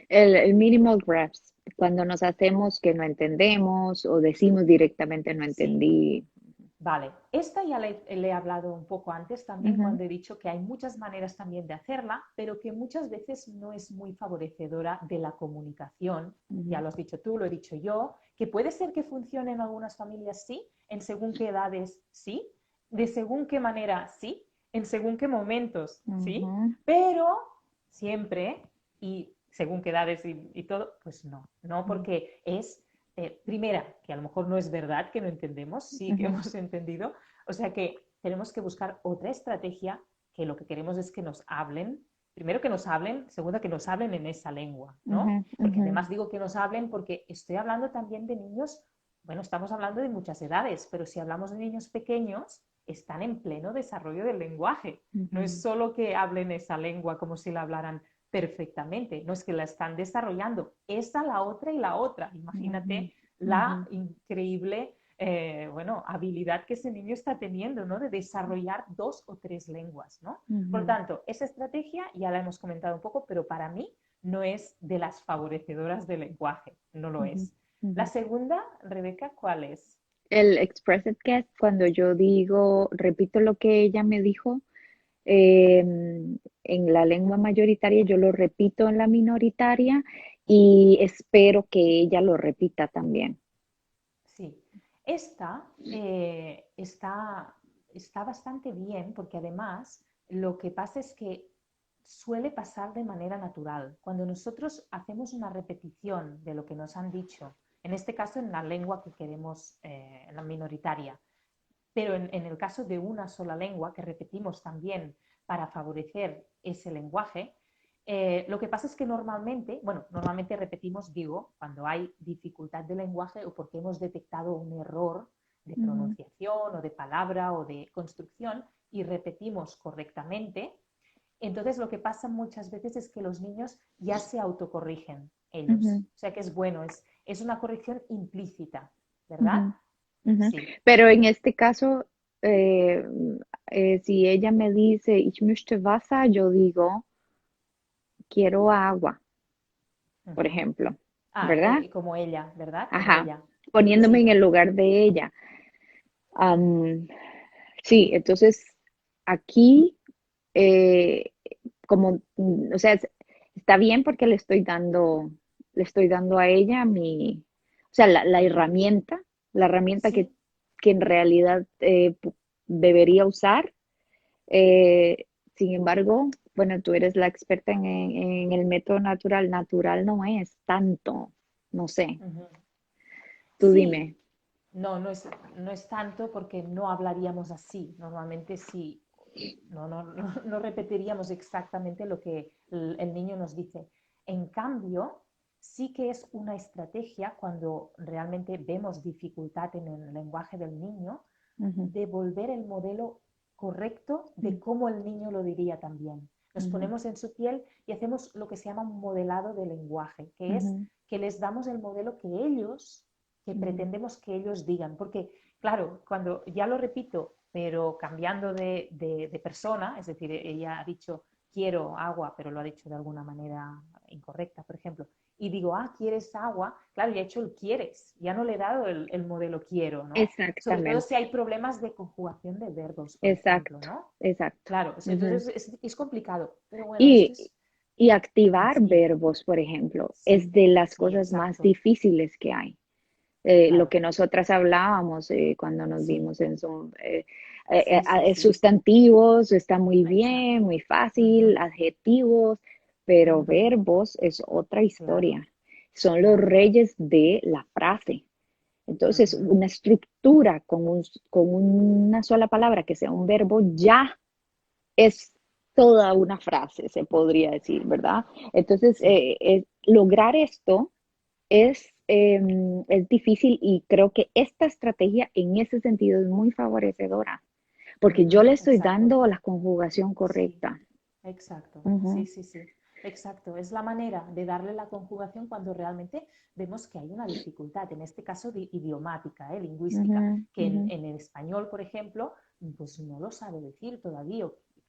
S2: El minimal grasp, cuando nos hacemos que no entendemos o decimos directamente no
S1: sí,
S2: entendí.
S1: vale, esta ya le he hablado un poco antes también
S2: Ujú,
S1: cuando he dicho que hay muchas maneras también de hacerla, pero que muchas veces no es muy favorecedora de la comunicación. Ya
S2: ujú,
S1: lo has dicho tú, lo he dicho yo, que puede ser que funcione en algunas familias sí, en según qué edades sí, de según qué manera sí, en según qué momentos sí,
S2: ujú,
S1: pero siempre y según qué edades y todo, pues no porque es primera, que a lo mejor no es verdad que no entendemos, sí que
S2: ujú,
S1: hemos entendido, o sea que tenemos que buscar otra estrategia que lo que queremos es que nos hablen, primero que nos hablen, segundo que nos hablen en esa lengua, ¿no?
S2: ujú,
S1: Porque
S2: ujú,
S1: además digo que nos hablen porque estoy hablando también de niños, bueno, estamos hablando de muchas edades, pero si hablamos de niños pequeños, están en pleno desarrollo del lenguaje. No es
S2: ujú,
S1: solo que hablen esa lengua como si la hablaran perfectamente, no es que la están desarrollando, esa, la otra y la otra.
S2: ujú,
S1: Imagínate
S2: ujú,
S1: la increíble bueno, habilidad que ese niño está teniendo, ¿no? De desarrollar dos o tres lenguas, ¿no? Por lo
S2: ujú,
S1: tanto, esa estrategia ya la hemos comentado un poco, pero para mí no es de las favorecedoras del lenguaje, no lo
S2: ujú,
S1: es. La
S2: ujú.
S1: segunda, Rebeca, ¿cuál es?
S2: El expressed guess, cuando yo digo, repito lo que ella me dijo, en la lengua mayoritaria, yo lo repito en la minoritaria y espero que ella lo repita también.
S1: Sí, esta está bastante bien porque además lo que pasa es que suele pasar de manera natural. Cuando nosotros hacemos una repetición de lo que nos han dicho, en este caso en la lengua que queremos, en la minoritaria, pero en el caso de una sola lengua que repetimos también para favorecer ese lenguaje, lo que pasa es que normalmente repetimos, digo, cuando hay dificultad de lenguaje o porque hemos detectado un error de
S2: Ujú,
S1: pronunciación o de palabra o de construcción y repetimos correctamente, entonces lo que pasa muchas veces es que los niños ya se autocorrigen ellos.
S2: Ujú,
S1: O sea que es bueno, es una corrección implícita, ¿verdad?
S2: ujú, ujú.
S1: Sí.
S2: Pero en este caso, eh, si ella me dice, ich möchte Wasser, yo digo, quiero agua, por
S1: Ujú.
S2: ejemplo,
S1: Ah,
S2: ¿verdad?
S1: como ella, ¿verdad? Como
S2: Ajá,
S1: ella.
S2: poniéndome en
S1: Sí.
S2: el lugar de ella. Am, sí, entonces aquí, eh, como, o sea, está bien porque le estoy dando a ella o sea, la herramienta
S1: Sí.
S2: que en realidad debería usar. Sin embargo, bueno, tú eres la experta en el método natural. Natural no es tanto, no sé,
S1: Ujú.
S2: tú
S1: Sí,
S2: dime.
S1: no, no es tanto porque no hablaríamos así. Normalmente sí, no repetiríamos exactamente lo que el niño nos dice. En cambio, sí que es una estrategia cuando realmente vemos dificultad en el lenguaje del niño,
S2: Ujú,
S1: devolver el modelo correcto de
S2: ujú,
S1: cómo el niño lo diría también. Nos
S2: ujú,
S1: ponemos en su piel y hacemos lo que se llama un modelado de lenguaje, que es
S2: ujú,
S1: que les damos el modelo que
S2: ujú,
S1: pretendemos que ellos digan. Porque, claro, cuando ya lo repito, pero cambiando de persona, es decir, ella ha dicho quiero agua, pero lo ha dicho de alguna manera incorrecta, por ejemplo, y digo, ¿quieres agua? Claro, ya he hecho el quieres, ya no le he dado el modelo quiero, ¿no? Sobre todo si
S2: exactamente,
S1: hay problemas de conjugación de verbos, por ejemplo,
S2: exacto,
S1: ¿no?
S2: exacto.
S1: Claro,
S2: Ujú.
S1: entonces es complicado, pero bueno, esto
S2: Y,
S1: es,
S2: y activar
S1: sí,
S2: verbos, por ejemplo, es
S1: sí,
S2: de las
S1: sí,
S2: cosas más
S1: exacto,
S2: difíciles que hay. Lo
S1: claro,
S2: que nosotras hablábamos cuando nos
S1: sí,
S2: vimos en Zoom.
S1: sí, sí,
S2: Sustantivos está muy bien,
S1: exacto,
S2: muy fácil,
S1: ujú,
S2: adjetivos, pero
S1: ujú,
S2: verbos es otra
S1: claro,
S2: historia. Son los
S1: claro,
S2: reyes de la frase. Entonces,
S1: ujú,
S2: una estructura con una sola palabra que sea un verbo ya es toda una frase, se podría decir, ¿verdad? Entonces,
S1: sí,
S2: lograr esto es difícil y creo que esta estrategia en ese sentido es muy favorecedora, porque yo le
S1: ujú,
S2: estoy
S1: exacto,
S2: dando la conjugación
S1: sí.
S2: correcta.
S1: Exacto, sí,
S2: Ujú,
S1: sí, sí, exacto. Es la manera de darle la conjugación cuando realmente vemos que hay una dificultad, en este caso idiomática, lingüística,
S2: ujú,
S1: que
S2: ujú,
S1: en el español, por ejemplo, pues no lo sabe decir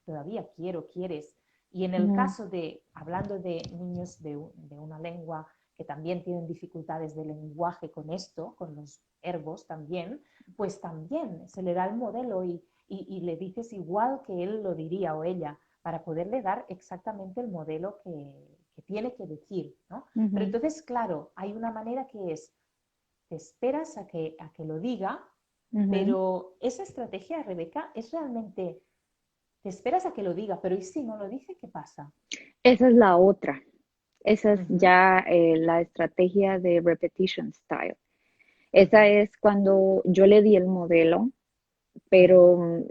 S1: todavía quiero, quieres. Y en el
S2: ujú,
S1: caso de, hablando de niños de una lengua que también tienen dificultades de lenguaje con esto, con los verbos también, pues también se le da el modelo y le dices igual que él lo diría o ella para poderle dar exactamente el modelo que tiene que decir, ¿no? Pero
S2: ujú,
S1: entonces, claro, hay una manera que es, te esperas a que lo diga,
S2: ujú.
S1: pero esa estrategia, Rebeca, es realmente, te esperas a que lo diga, pero ¿y si no lo dice, qué pasa?
S2: Esa es la otra. Esa es
S1: Ujú,
S2: ya la estrategia de repetition style. Esa
S1: ujú,
S2: es cuando yo le di el modelo,
S1: ujú,
S2: pero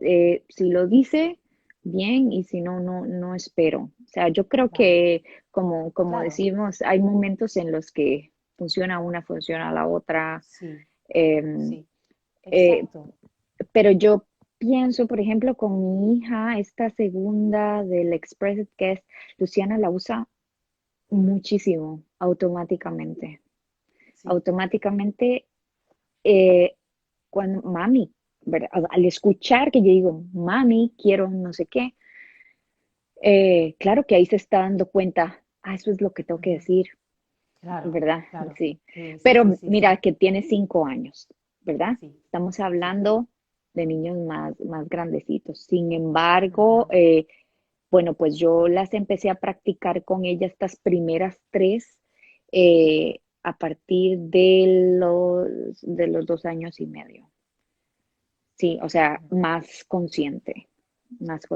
S2: si lo dice, bien, y si no, no espero. O sea, yo creo
S1: vale,
S2: que, como
S1: claro,
S2: decimos, hay momentos en los que funciona una, funciona la otra,
S1: sí,
S2: em,
S1: sí,
S2: eh,
S1: exacto.
S2: pero yo pienso, por ejemplo, con mi hija, esta segunda del Express, que es Luciana, la usa muchísimo, automáticamente.
S1: Sí,
S2: Automáticamente, eh, cuando mami, ¿verdad? Al escuchar que yo digo, mami, quiero no sé qué, claro que ahí se está dando cuenta, eso es lo que tengo que
S1: ujú,
S2: decir,
S1: claro,
S2: ¿verdad?
S1: claro,
S2: Sí.
S1: sí, sí, sí,
S2: Pero
S1: sí,
S2: mira
S1: sí,
S2: que tiene 5 años, ¿verdad?
S1: sí,
S2: Estamos
S1: sí,
S2: hablando de niños más grandecitos. Sin embargo,
S1: ujú,
S2: bueno, pues yo las empecé a practicar con ella estas primeras tres a partir de los 2 años y medio. Sí, o sea,
S1: ujú,
S2: más consciente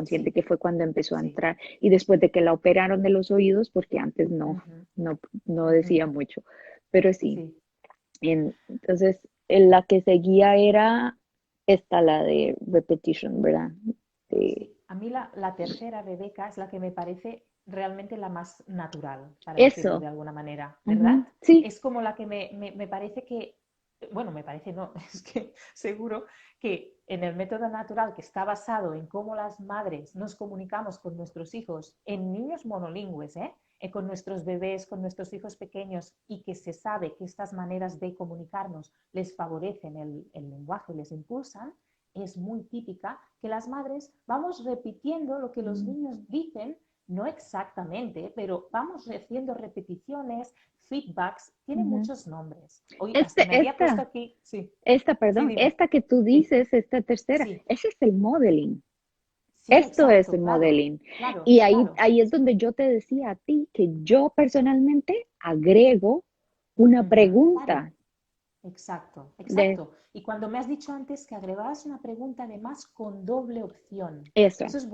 S1: sí,
S2: que fue cuando empezó a
S1: sí.
S2: entrar y después de que la operaron de los oídos, porque antes
S1: Ujú,
S2: no
S1: ujú,
S2: decía mucho, pero sí.
S1: sí,
S2: Entonces, en la que seguía era esta, la de repetition, ¿verdad? De-
S1: sí. A mí la tercera, Rebeca, es la que me parece realmente la más natural, para decirlo
S2: eso,
S1: de alguna manera, ¿verdad?
S2: ujú, sí,
S1: Es como la que me parece que, bueno, me parece no, es que seguro que en el método natural que está basado en cómo las madres nos comunicamos con nuestros hijos, en niños monolingües, ¿eh? con nuestros bebés, con nuestros hijos pequeños y que se sabe que estas maneras de comunicarnos les favorecen el lenguaje, les impulsan, es muy típica que las madres vamos repitiendo lo que los niños dicen, no exactamente, pero vamos haciendo repeticiones, feedbacks, tiene
S2: Ujú.
S1: muchos nombres. Hoy hasta
S2: Este,
S1: me había puesto
S2: esta,
S1: aquí, sí, sí,
S2: perdón,
S1: dime,
S2: esta que tú
S1: sí,
S2: dices, esta tercera,
S1: sí,
S2: ese es el modeling.
S1: sí,
S2: Esto es
S1: exacto,
S2: el
S1: claro,
S2: modeling.
S1: claro,
S2: Y ahí,
S1: claro.
S2: ahí es donde yo te decía a ti que yo personalmente agrego una
S1: Ujú, claro.
S2: pregunta
S1: Exacto,
S2: de
S1: exacto. Y cuando me has dicho antes que agregabas una pregunta además con doble opción,
S2: eso.
S1: eso es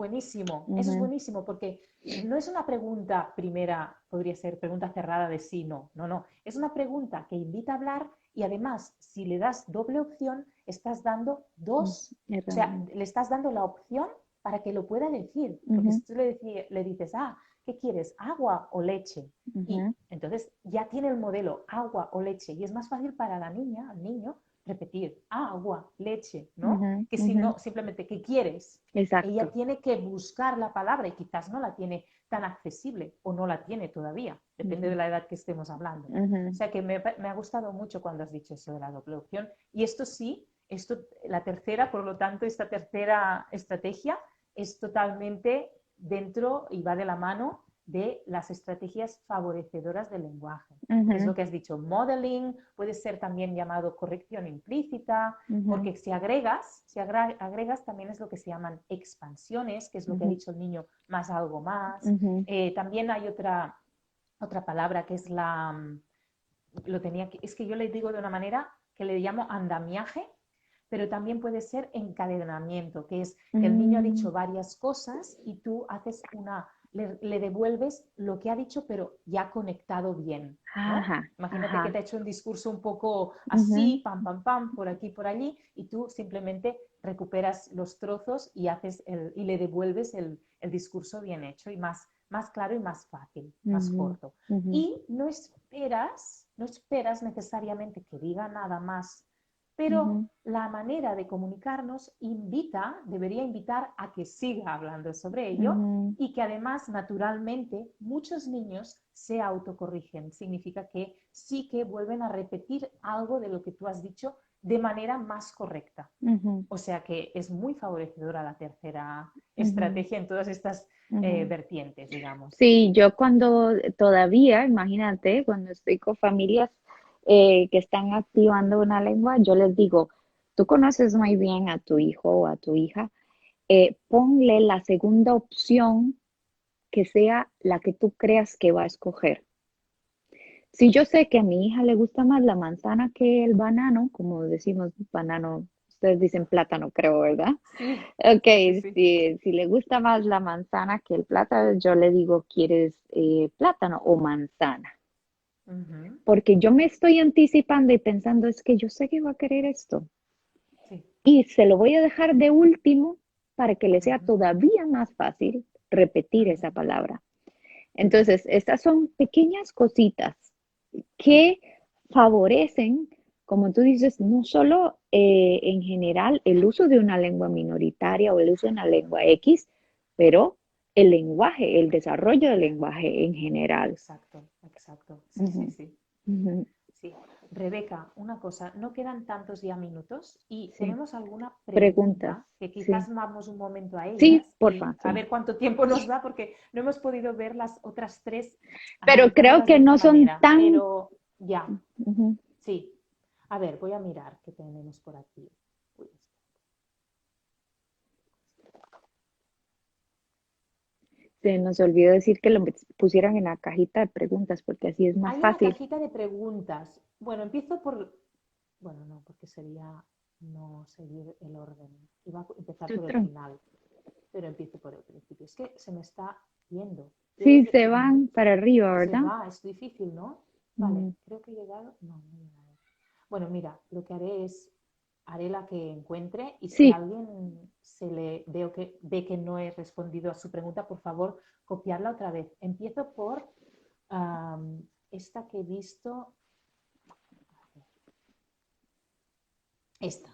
S2: Ujú,
S1: buenísimo porque no es una pregunta primera, podría ser pregunta cerrada de sí, no, no, no. Es una pregunta que invita a hablar y además si le das doble opción, estás dando dos, o sea,
S2: herramienta.
S1: le estás dando la opción para que lo pueda decir. Porque
S2: Ujú,
S1: si tú le dices, ah, ¿qué quieres? ¿Agua o leche? Y
S2: ujú,
S1: entonces ya tiene el modelo agua o leche y es más fácil para la niña, al niño, repetir agua, leche, ¿no?
S2: ujú,
S1: Que si
S2: ujú.
S1: no, simplemente, ¿qué quieres? Ella
S2: Exacto.
S1: tiene que buscar la palabra y quizás no la tiene tan accesible o no la tiene todavía, depende de
S2: Ujú,
S1: la edad que estemos hablando. O
S2: ujú,
S1: sea que me ha gustado mucho cuando has dicho eso de la doble opción. Y esto sí, la tercera, por lo tanto, esta tercera estrategia es totalmente dentro y va de la mano de las estrategias favorecedoras del lenguaje, que es
S2: ujú,
S1: lo que has dicho, modeling, puede ser también llamado corrección implícita,
S2: ujú,
S1: porque si agregas también es lo que se llaman expansiones, que es lo que ha
S2: ujú,
S1: dicho el niño, más algo más.
S2: ujú.
S1: También hay otra palabra que es es que yo le digo de una manera que le llamo andamiaje, pero también puede ser encadenamiento, que es que el niño ha
S2: Mm,
S1: dicho varias cosas y tú le devuelves lo que ha dicho, pero ya conectado bien, ¿no?
S2: ajá,
S1: Imagínate que
S2: ajá.
S1: te ha hecho un discurso un poco
S2: Ujú,
S1: así, pam, pam, pam, por aquí, por allí, y tú simplemente recuperas los trozos y le devuelves el discurso bien hecho y más claro y más fácil, más
S2: ujú,
S1: corto.
S2: ujú,
S1: Y no esperas necesariamente que diga nada más, pero
S2: ujú,
S1: la manera de comunicarnos debería invitar a que siga hablando sobre ello
S2: ujú,
S1: y que además naturalmente muchos niños se autocorrigen. Significa que sí que vuelven a repetir algo de lo que tú has dicho de manera más correcta.
S2: ujú,
S1: O sea que es muy favorecedora la tercera
S2: ujú,
S1: estrategia en todas estas
S2: ujú.
S1: vertientes, digamos.
S2: Sí, yo cuando todavía, imagínate, cuando estoy con familias que están activando una lengua, yo les digo, tú conoces muy bien a tu hijo o a tu hija, ponle la segunda opción que sea la que tú creas que va a escoger. Si yo sé que a mi hija le gusta más la manzana que el banano, como decimos banano, ustedes dicen plátano, creo, ¿verdad?
S1: Sí,
S2: Ok,
S1: sí, sí.
S2: si le gusta más la manzana que el plátano, yo le digo, ¿quieres plátano o manzana?
S1: Ujú,
S2: Porque yo me estoy anticipando y pensando, es que yo sé que va a querer esto.
S1: sí.
S2: Y se lo voy a dejar de último para que le sea
S1: Ujú,
S2: todavía más fácil repetir esa
S1: ujú,
S2: palabra.
S1: ujú,
S2: Entonces, estas son pequeñas cositas
S1: sí.
S2: que favorecen, como tú dices, no solo en general el uso de una lengua minoritaria o el uso de una lengua X, pero el lenguaje, el desarrollo del lenguaje en general.
S1: Exacto, exacto. Sí, sí,
S2: Ujú,
S1: sí.
S2: ujú,
S1: Sí. Rebeca, una cosa, no quedan tantos ya minutos y
S2: sí,
S1: tenemos alguna
S2: preguntas,
S1: pregunta que quizás
S2: sí.
S1: vamos un momento a
S2: Sí,
S1: ellas y
S2: porfa,
S1: a
S2: sí.
S1: ver cuánto tiempo nos da porque no hemos podido ver las otras tres
S2: Pero creo
S1: tablas
S2: que
S1: de
S2: no
S1: otra
S2: son
S1: manera,
S2: tan...
S1: pero ya,
S2: Ujú.
S1: sí. A ver, voy a mirar qué tenemos por aquí. Uy,
S2: Se nos olvidó decir que lo pusieran en la cajita de preguntas porque así es más
S1: hay una
S2: fácil.
S1: cajita de preguntas. Bueno, empiezo por... Bueno, no, porque sería no seguir el orden. Iba a empezar por el final, pero empiezo por el principio. Es que se me está yendo.
S2: Sí, se van para arriba,
S1: Se
S2: ¿verdad?
S1: va, es difícil, ¿no? Vale,
S2: Ujú.
S1: creo que he llegado. No, no he llegado. Bueno, mira, lo que haré la que encuentre y si
S2: Sí,
S1: alguien ve que no he respondido a su pregunta, por favor, copiarla otra vez. Empiezo por esta que he visto. Esta.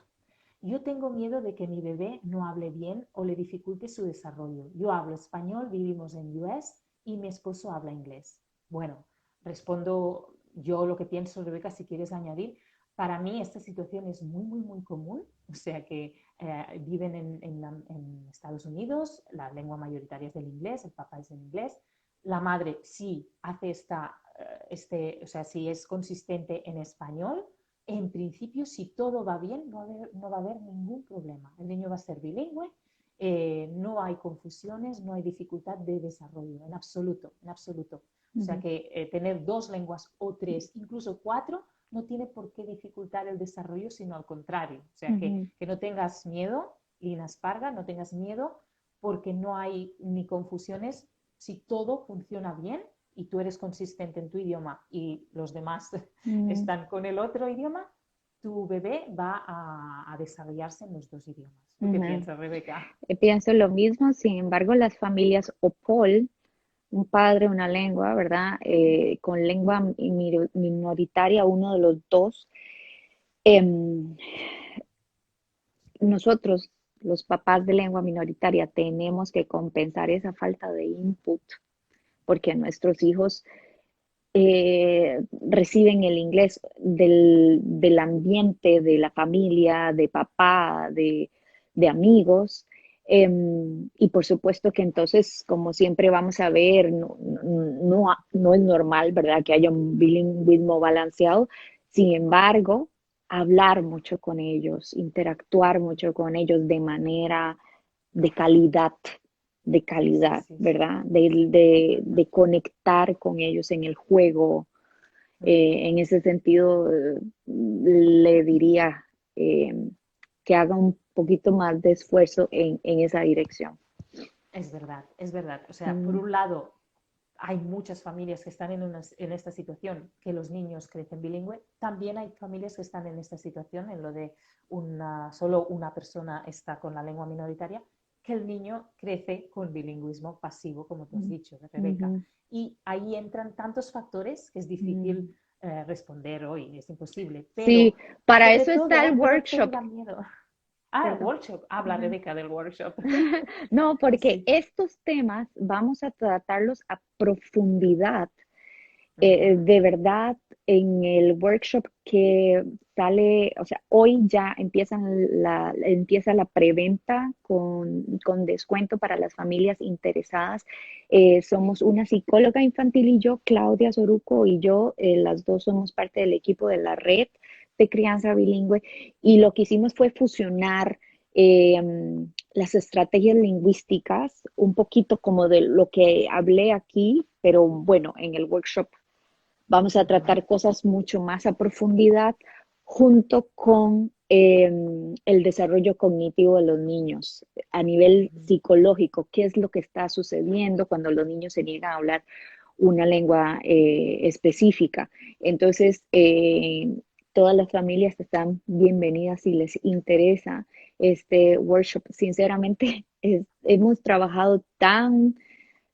S1: Yo tengo miedo de que mi bebé no hable bien o le dificulte su desarrollo. Yo hablo español, vivimos en US y mi esposo habla inglés. Bueno, respondo yo lo que pienso, Rebeca, si quieres añadir. Para mí esta situación es muy, muy, muy común, o sea que viven en Estados Unidos, la lengua mayoritaria es el inglés, el papá es el inglés, la madre sí hace o sea, si es consistente en español, en principio, si todo va bien, no va a haber ningún problema. El niño va a ser bilingüe, no hay confusiones, no hay dificultad de desarrollo, en absoluto, en absoluto. O sea que tener 2 lenguas o 3, incluso 4, no tiene por qué dificultar el desarrollo, sino al contrario. O sea que no tengas miedo, Lina Esparga, no tengas miedo porque no hay ni confusiones. Si todo funciona bien y tú eres consistente en tu idioma y los demás están con el otro idioma, tu bebé va a desarrollarse en los 2 idiomas. ¿Tú qué piensas, Rebeca?
S2: Pienso lo mismo, sin embargo, las familias OPOL, un padre, una lengua, ¿verdad? Con lengua minoritaria, uno de los dos. Em, Nosotros, los papás de lengua minoritaria, tenemos que compensar esa falta de input porque nuestros hijos reciben el inglés del ambiente, de la familia, de papá, de amigos. Y por supuesto que entonces, como siempre vamos a ver, no es normal, ¿verdad?, que haya un bilingüismo balanceado. Sin embargo, hablar mucho con ellos, interactuar mucho con ellos de manera de calidad,
S1: Sí, sí, sí.
S2: ¿verdad? De conectar con ellos en el juego. En ese sentido, le diría eh, que haga un poquito más de esfuerzo en esa dirección.
S1: Es verdad, es verdad. O sea, por
S2: Mm,
S1: un lado, hay muchas familias que están en esta situación, que los niños crecen bilingüe. También hay familias que están en esta situación, en lo de solo una persona está con la lengua minoritaria, que el niño crece con bilingüismo pasivo, como tú has
S2: mm,
S1: dicho, Rebeca.
S2: ujú,
S1: Y ahí entran tantos factores que es
S2: mm.
S1: difícil responder hoy, es imposible. Pero
S2: Sí, para
S1: sobre
S2: eso está el
S1: todo, no
S2: workshop,
S1: tengan miedo. Ah, el
S2: perdón.
S1: workshop. Habla,
S2: Ujú.
S1: Rebeca, del workshop.
S2: No, porque
S1: Sí.
S2: estos temas vamos a tratarlos a profundidad
S1: Ujú.
S2: de verdad en el workshop que sale, o sea, hoy ya empieza la preventa con descuento para las familias interesadas. Somos una psicóloga infantil y yo, Claudia Soruco y yo, las dos somos parte del equipo de la red de crianza bilingüe y lo que hicimos fue fusionar eh, las estrategias lingüísticas, un poquito como de lo que hablé aquí, pero bueno, en el workshop vamos a
S1: Ujú.
S2: tratar cosas mucho más a profundidad junto con el desarrollo cognitivo de los niños a nivel
S1: Ujú.
S2: psicológico, qué es lo que está sucediendo cuando los niños se niegan a hablar una lengua específica. Entonces, todas las familias están bienvenidas si les interesa este workshop. Sinceramente, hemos trabajado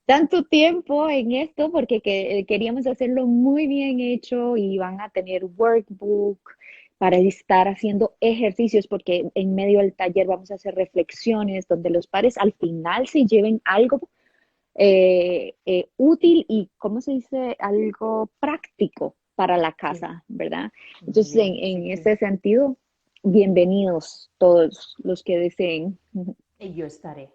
S2: tanto tiempo en esto porque queríamos hacerlo muy bien hecho y van a tener workbook para estar haciendo ejercicios porque en medio del taller vamos a hacer reflexiones donde los padres al final se lleven algo útil y, ¿cómo se dice? Algo práctico para la
S1: Sí,
S2: casa, ¿verdad?
S1: muy
S2: Entonces,
S1: bien, sí,
S2: en
S1: sí.
S2: ese sentido, bienvenidos todos los que deseen.
S1: Y yo estaré,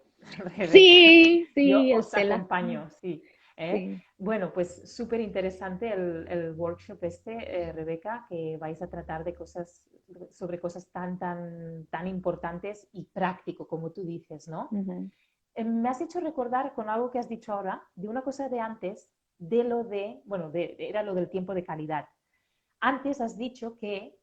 S1: Rebeca.
S2: Sí,
S1: Yo
S2: sí,
S1: os
S2: Estela.
S1: acompaño, sí. ¿Eh?
S2: Sí.
S1: Bueno, pues súper interesante el workshop este, Rebeca, que vais a tratar de cosas, sobre cosas tan importantes y práctico, como tú dices, ¿no?
S2: Ujú,
S1: Me has hecho recordar con algo que has dicho ahora, de una cosa de antes, de lo de, bueno, era lo del tiempo de calidad. Antes has dicho que,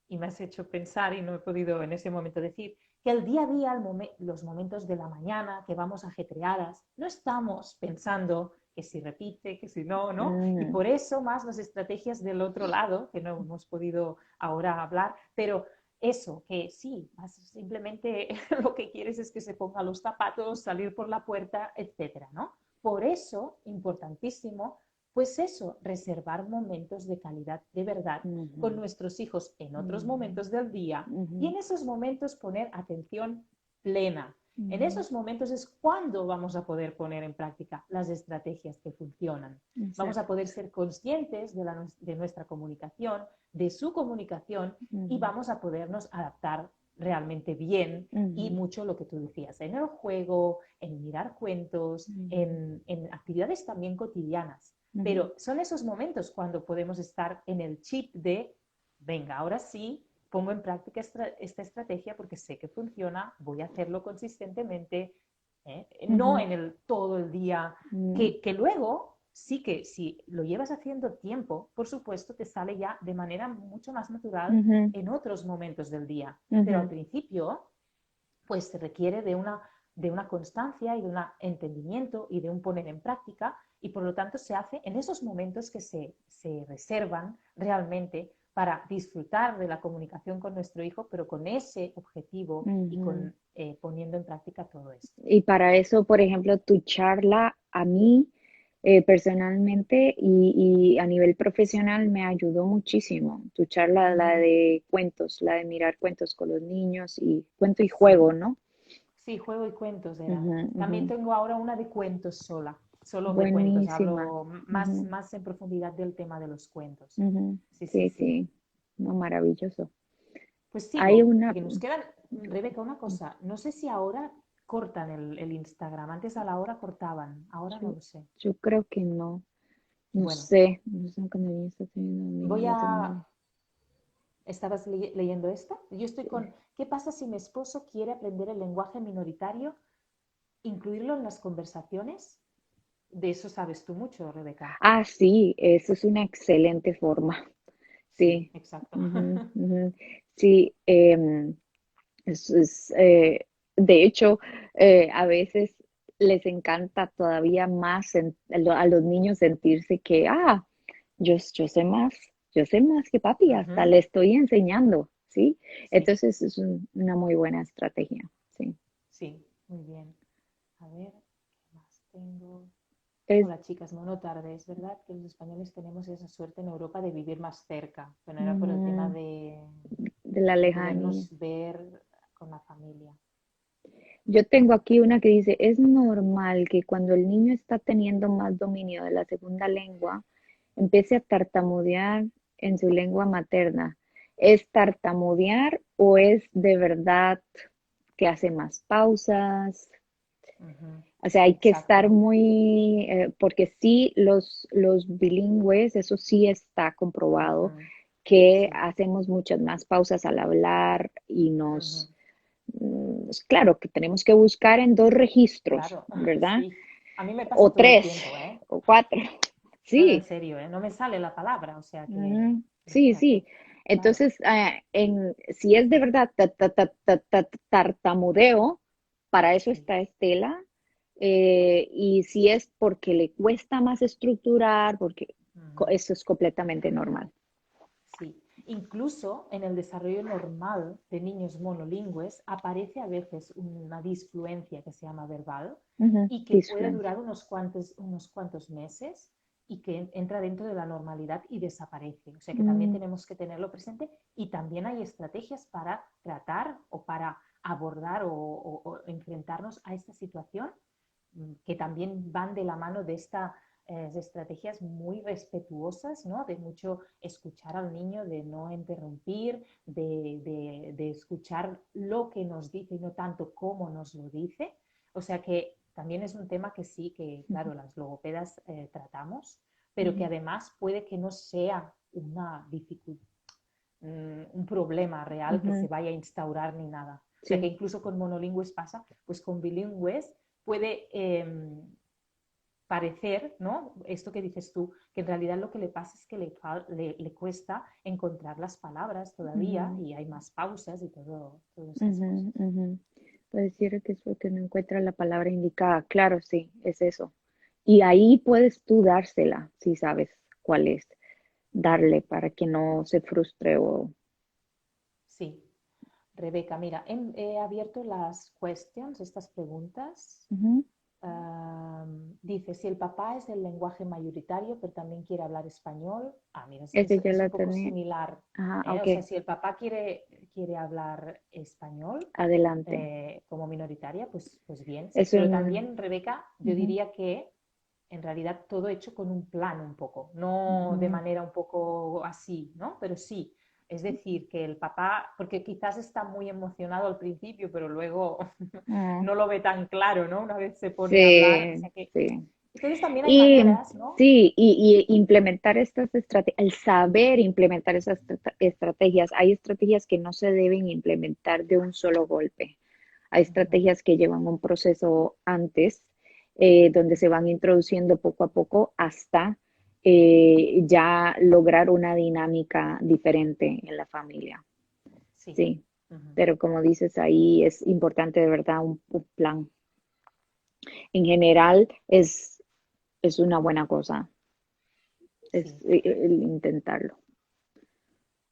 S1: y me has hecho pensar y no he podido en ese momento decir, que el día a día, los momentos de la mañana, que vamos ajetreadas, no estamos pensando que si repite, que si no, ¿no? Y
S2: mm,
S1: por eso más las estrategias del otro lado, que no hemos podido ahora hablar, pero eso, que sí, simplemente lo que quieres es que se ponga los zapatos, salir por la puerta, etcétera, ¿no? Por eso, importantísimo, pues eso, reservar momentos de calidad de verdad con
S2: ujú,
S1: nuestros hijos en otros
S2: ujú,
S1: momentos del día y
S2: ujú,
S1: en esos momentos poner atención plena. En esos momentos es cuando vamos a poder poner en práctica las estrategias que funcionan. Vamos a
S2: Exacto.
S1: poder ser conscientes de nuestra comunicación, de su comunicación, y
S2: Ujú,
S1: vamos a podernos adaptar realmente bien y
S2: ujú,
S1: mucho lo que tú decías, en el juego, en mirar cuentos,
S2: ujú,
S1: en actividades también cotidianas.
S2: ujú,
S1: Pero son esos momentos cuando podemos estar en el chip de, venga, ahora sí, pongo en práctica esta estrategia porque sé que funciona, voy a hacerlo consistentemente, no
S2: ujú,
S1: en el todo el día,
S2: no,
S1: que luego sí que si lo llevas haciendo tiempo, por supuesto, te sale ya de manera mucho más natural
S2: ujú,
S1: en otros momentos del día. Pero al
S2: ujú,
S1: principio, pues se requiere de una constancia y de un entendimiento y de un poner en práctica, y por lo tanto se hace en esos momentos que se reservan realmente para disfrutar de la comunicación con nuestro hijo, pero con ese objetivo y
S2: ujú.
S1: con poniendo en práctica todo esto.
S2: Y para eso, por ejemplo, tu charla a mí personalmente y a nivel profesional me ayudó muchísimo. Tu charla, la
S1: Ujú.
S2: de cuentos, la de mirar cuentos con los niños y cuento y
S1: Sí,
S2: juego, ¿no?
S1: sí, juego y cuentos era.
S2: Ujú, ujú.
S1: También tengo ahora una de cuentos sola, solo de cuentos,
S2: Buenísima.
S1: hablo más,
S2: Ujú,
S1: más en profundidad del tema de los cuentos.
S2: ujú.
S1: Sí, sí,
S2: Sí,
S1: sí.
S2: sí, no, maravilloso.
S1: Pues
S2: Hay
S1: sigo,
S2: una,
S1: que nos quedan, Rebeca, una cosa, no sé si ahora cortan el Instagram, antes a la hora cortaban, ahora no
S2: yo,
S1: lo sé.
S2: yo creo que no, no
S1: Bueno,
S2: sé, no sé cuando el niño está teniendo
S1: voy
S2: dominio de
S1: a...
S2: semana.
S1: ¿Estabas leyendo esta? Yo estoy con, ¿qué pasa si mi esposo quiere aprender el lenguaje minoritario, incluirlo en las conversaciones? De eso sabes tú mucho, Rebeca.
S2: Ah, sí, eso es una excelente forma.
S1: Sí,
S2: Sí,
S1: exacto.
S2: ujú, ujú. Sí, es, de hecho, a veces les encanta todavía más a los niños sentirse que, yo sé más, yo sé más que papi, hasta
S1: Ujú.
S2: le estoy enseñando, ¿sí?
S1: Sí,
S2: Entonces es una muy buena estrategia, sí.
S1: sí, muy bien. A ver, ¿qué más tengo?
S2: Es
S1: Hola chicas, buenas tardes. Es verdad que los españoles tenemos esa suerte en Europa de vivir más cerca. Bueno, era por el tema
S2: ujú, de la
S1: de
S2: lejanía.
S1: podernos ver con la familia.
S2: Yo tengo aquí una que dice, es normal que cuando el niño está teniendo más dominio de la segunda lengua, empiece a tartamudear en su lengua materna. ¿Es tartamudear o es de verdad que hace más pausas?
S1: Ujú.
S2: O sea, hay que estar
S1: Exacto.
S2: muy, porque sí, los bilingües, eso sí está comprobado,
S1: Ujú.
S2: que
S1: Sí.
S2: hacemos muchas más pausas al hablar y
S1: Ujú.
S2: es claro que tenemos que buscar en dos registros,
S1: Claro,
S2: ¿verdad?
S1: sí. A mí me
S2: O
S1: pasa todo el
S2: tres,
S1: tiempo, ¿eh?
S2: o cuatro.
S1: No, no, en
S2: Sí,
S1: serio, ¿eh? No me sale la palabra, o sea que,
S2: ujú, sí, sí.
S1: imagínate. Claro.
S2: Entonces, si es de verdad tartamudeo, para eso
S1: Sí.
S2: está Estela. Y si es porque le cuesta más estructurar, porque
S1: Ujú.
S2: eso es completamente normal.
S1: Sí, incluso en el desarrollo normal de niños monolingües aparece a veces una disfluencia que se llama verbal
S2: Ujú,
S1: y que puede
S2: disfluencia.
S1: durar unos cuantos meses y que entra dentro de la normalidad y desaparece. O sea que también
S2: Mm,
S1: tenemos que tenerlo presente y también hay estrategias para tratar o para abordar o enfrentarnos a esta situación que también van de la mano de esta estrategias muy respetuosas, ¿no? De mucho escuchar al niño, de no interrumpir, de escuchar lo que nos dice y no tanto cómo nos lo dice. O sea que también es un tema que sí, que
S2: ujú,
S1: claro, las logopedas tratamos, pero que
S2: ujú,
S1: además puede que no sea una dificultad, un problema real que se
S2: ujú,
S1: vaya a instaurar ni nada. O sea que
S2: sí.
S1: incluso con monolingües pasa, pues con bilingües puede parecer, ¿no? Esto que dices tú, que en realidad lo que le pasa es que le cuesta encontrar las palabras todavía
S2: Ujú,
S1: y hay más pausas y todas estas
S2: ujú,
S1: cosas.
S2: ujú. Puede decir que es porque no encuentra la palabra indicada. Claro, sí, es eso. Y ahí puedes tú dársela, si sabes cuál es, darle para que no se frustre o...
S1: Sí, Rebeca, mira, he abierto las questions, estas preguntas,
S2: Ujú,
S1: dice, si el papá es el lenguaje mayoritario, pero también quiere hablar español, mira,
S2: Ese yo
S1: es un
S2: la
S1: poco
S2: tenía.
S1: similar.
S2: Ajá,
S1: O
S2: ok,
S1: sea, si el papá quiere hablar español
S2: adelante.
S1: como minoritaria, pues bien.
S2: Es
S1: Pero
S2: un...
S1: también, Rebeca, yo
S2: ujú,
S1: diría que en realidad todo hecho con un plan un poco, no de
S2: ujú,
S1: manera un poco así, ¿no? Pero sí, es decir, que el papá, porque quizás está muy emocionado al principio, pero luego
S2: mm,
S1: no lo ve tan claro, ¿no? Una vez se pone a hablar, o
S2: sí,
S1: sea que...
S2: sí.
S1: Entonces también hay
S2: Y
S1: maneras, ¿no?
S2: sí, y implementar estas estrategias, el saber implementar esas estrategias, hay estrategias que no se deben implementar de un solo golpe. Hay
S1: Ujú,
S2: estrategias que llevan un proceso antes, donde se van introduciendo poco a poco hasta ya lograr una dinámica diferente en la familia.
S1: sí.
S2: Sí,
S1: Ujú,
S2: pero como dices ahí, es importante de verdad un plan. En general es una buena cosa, es
S1: sí.
S2: el intentarlo.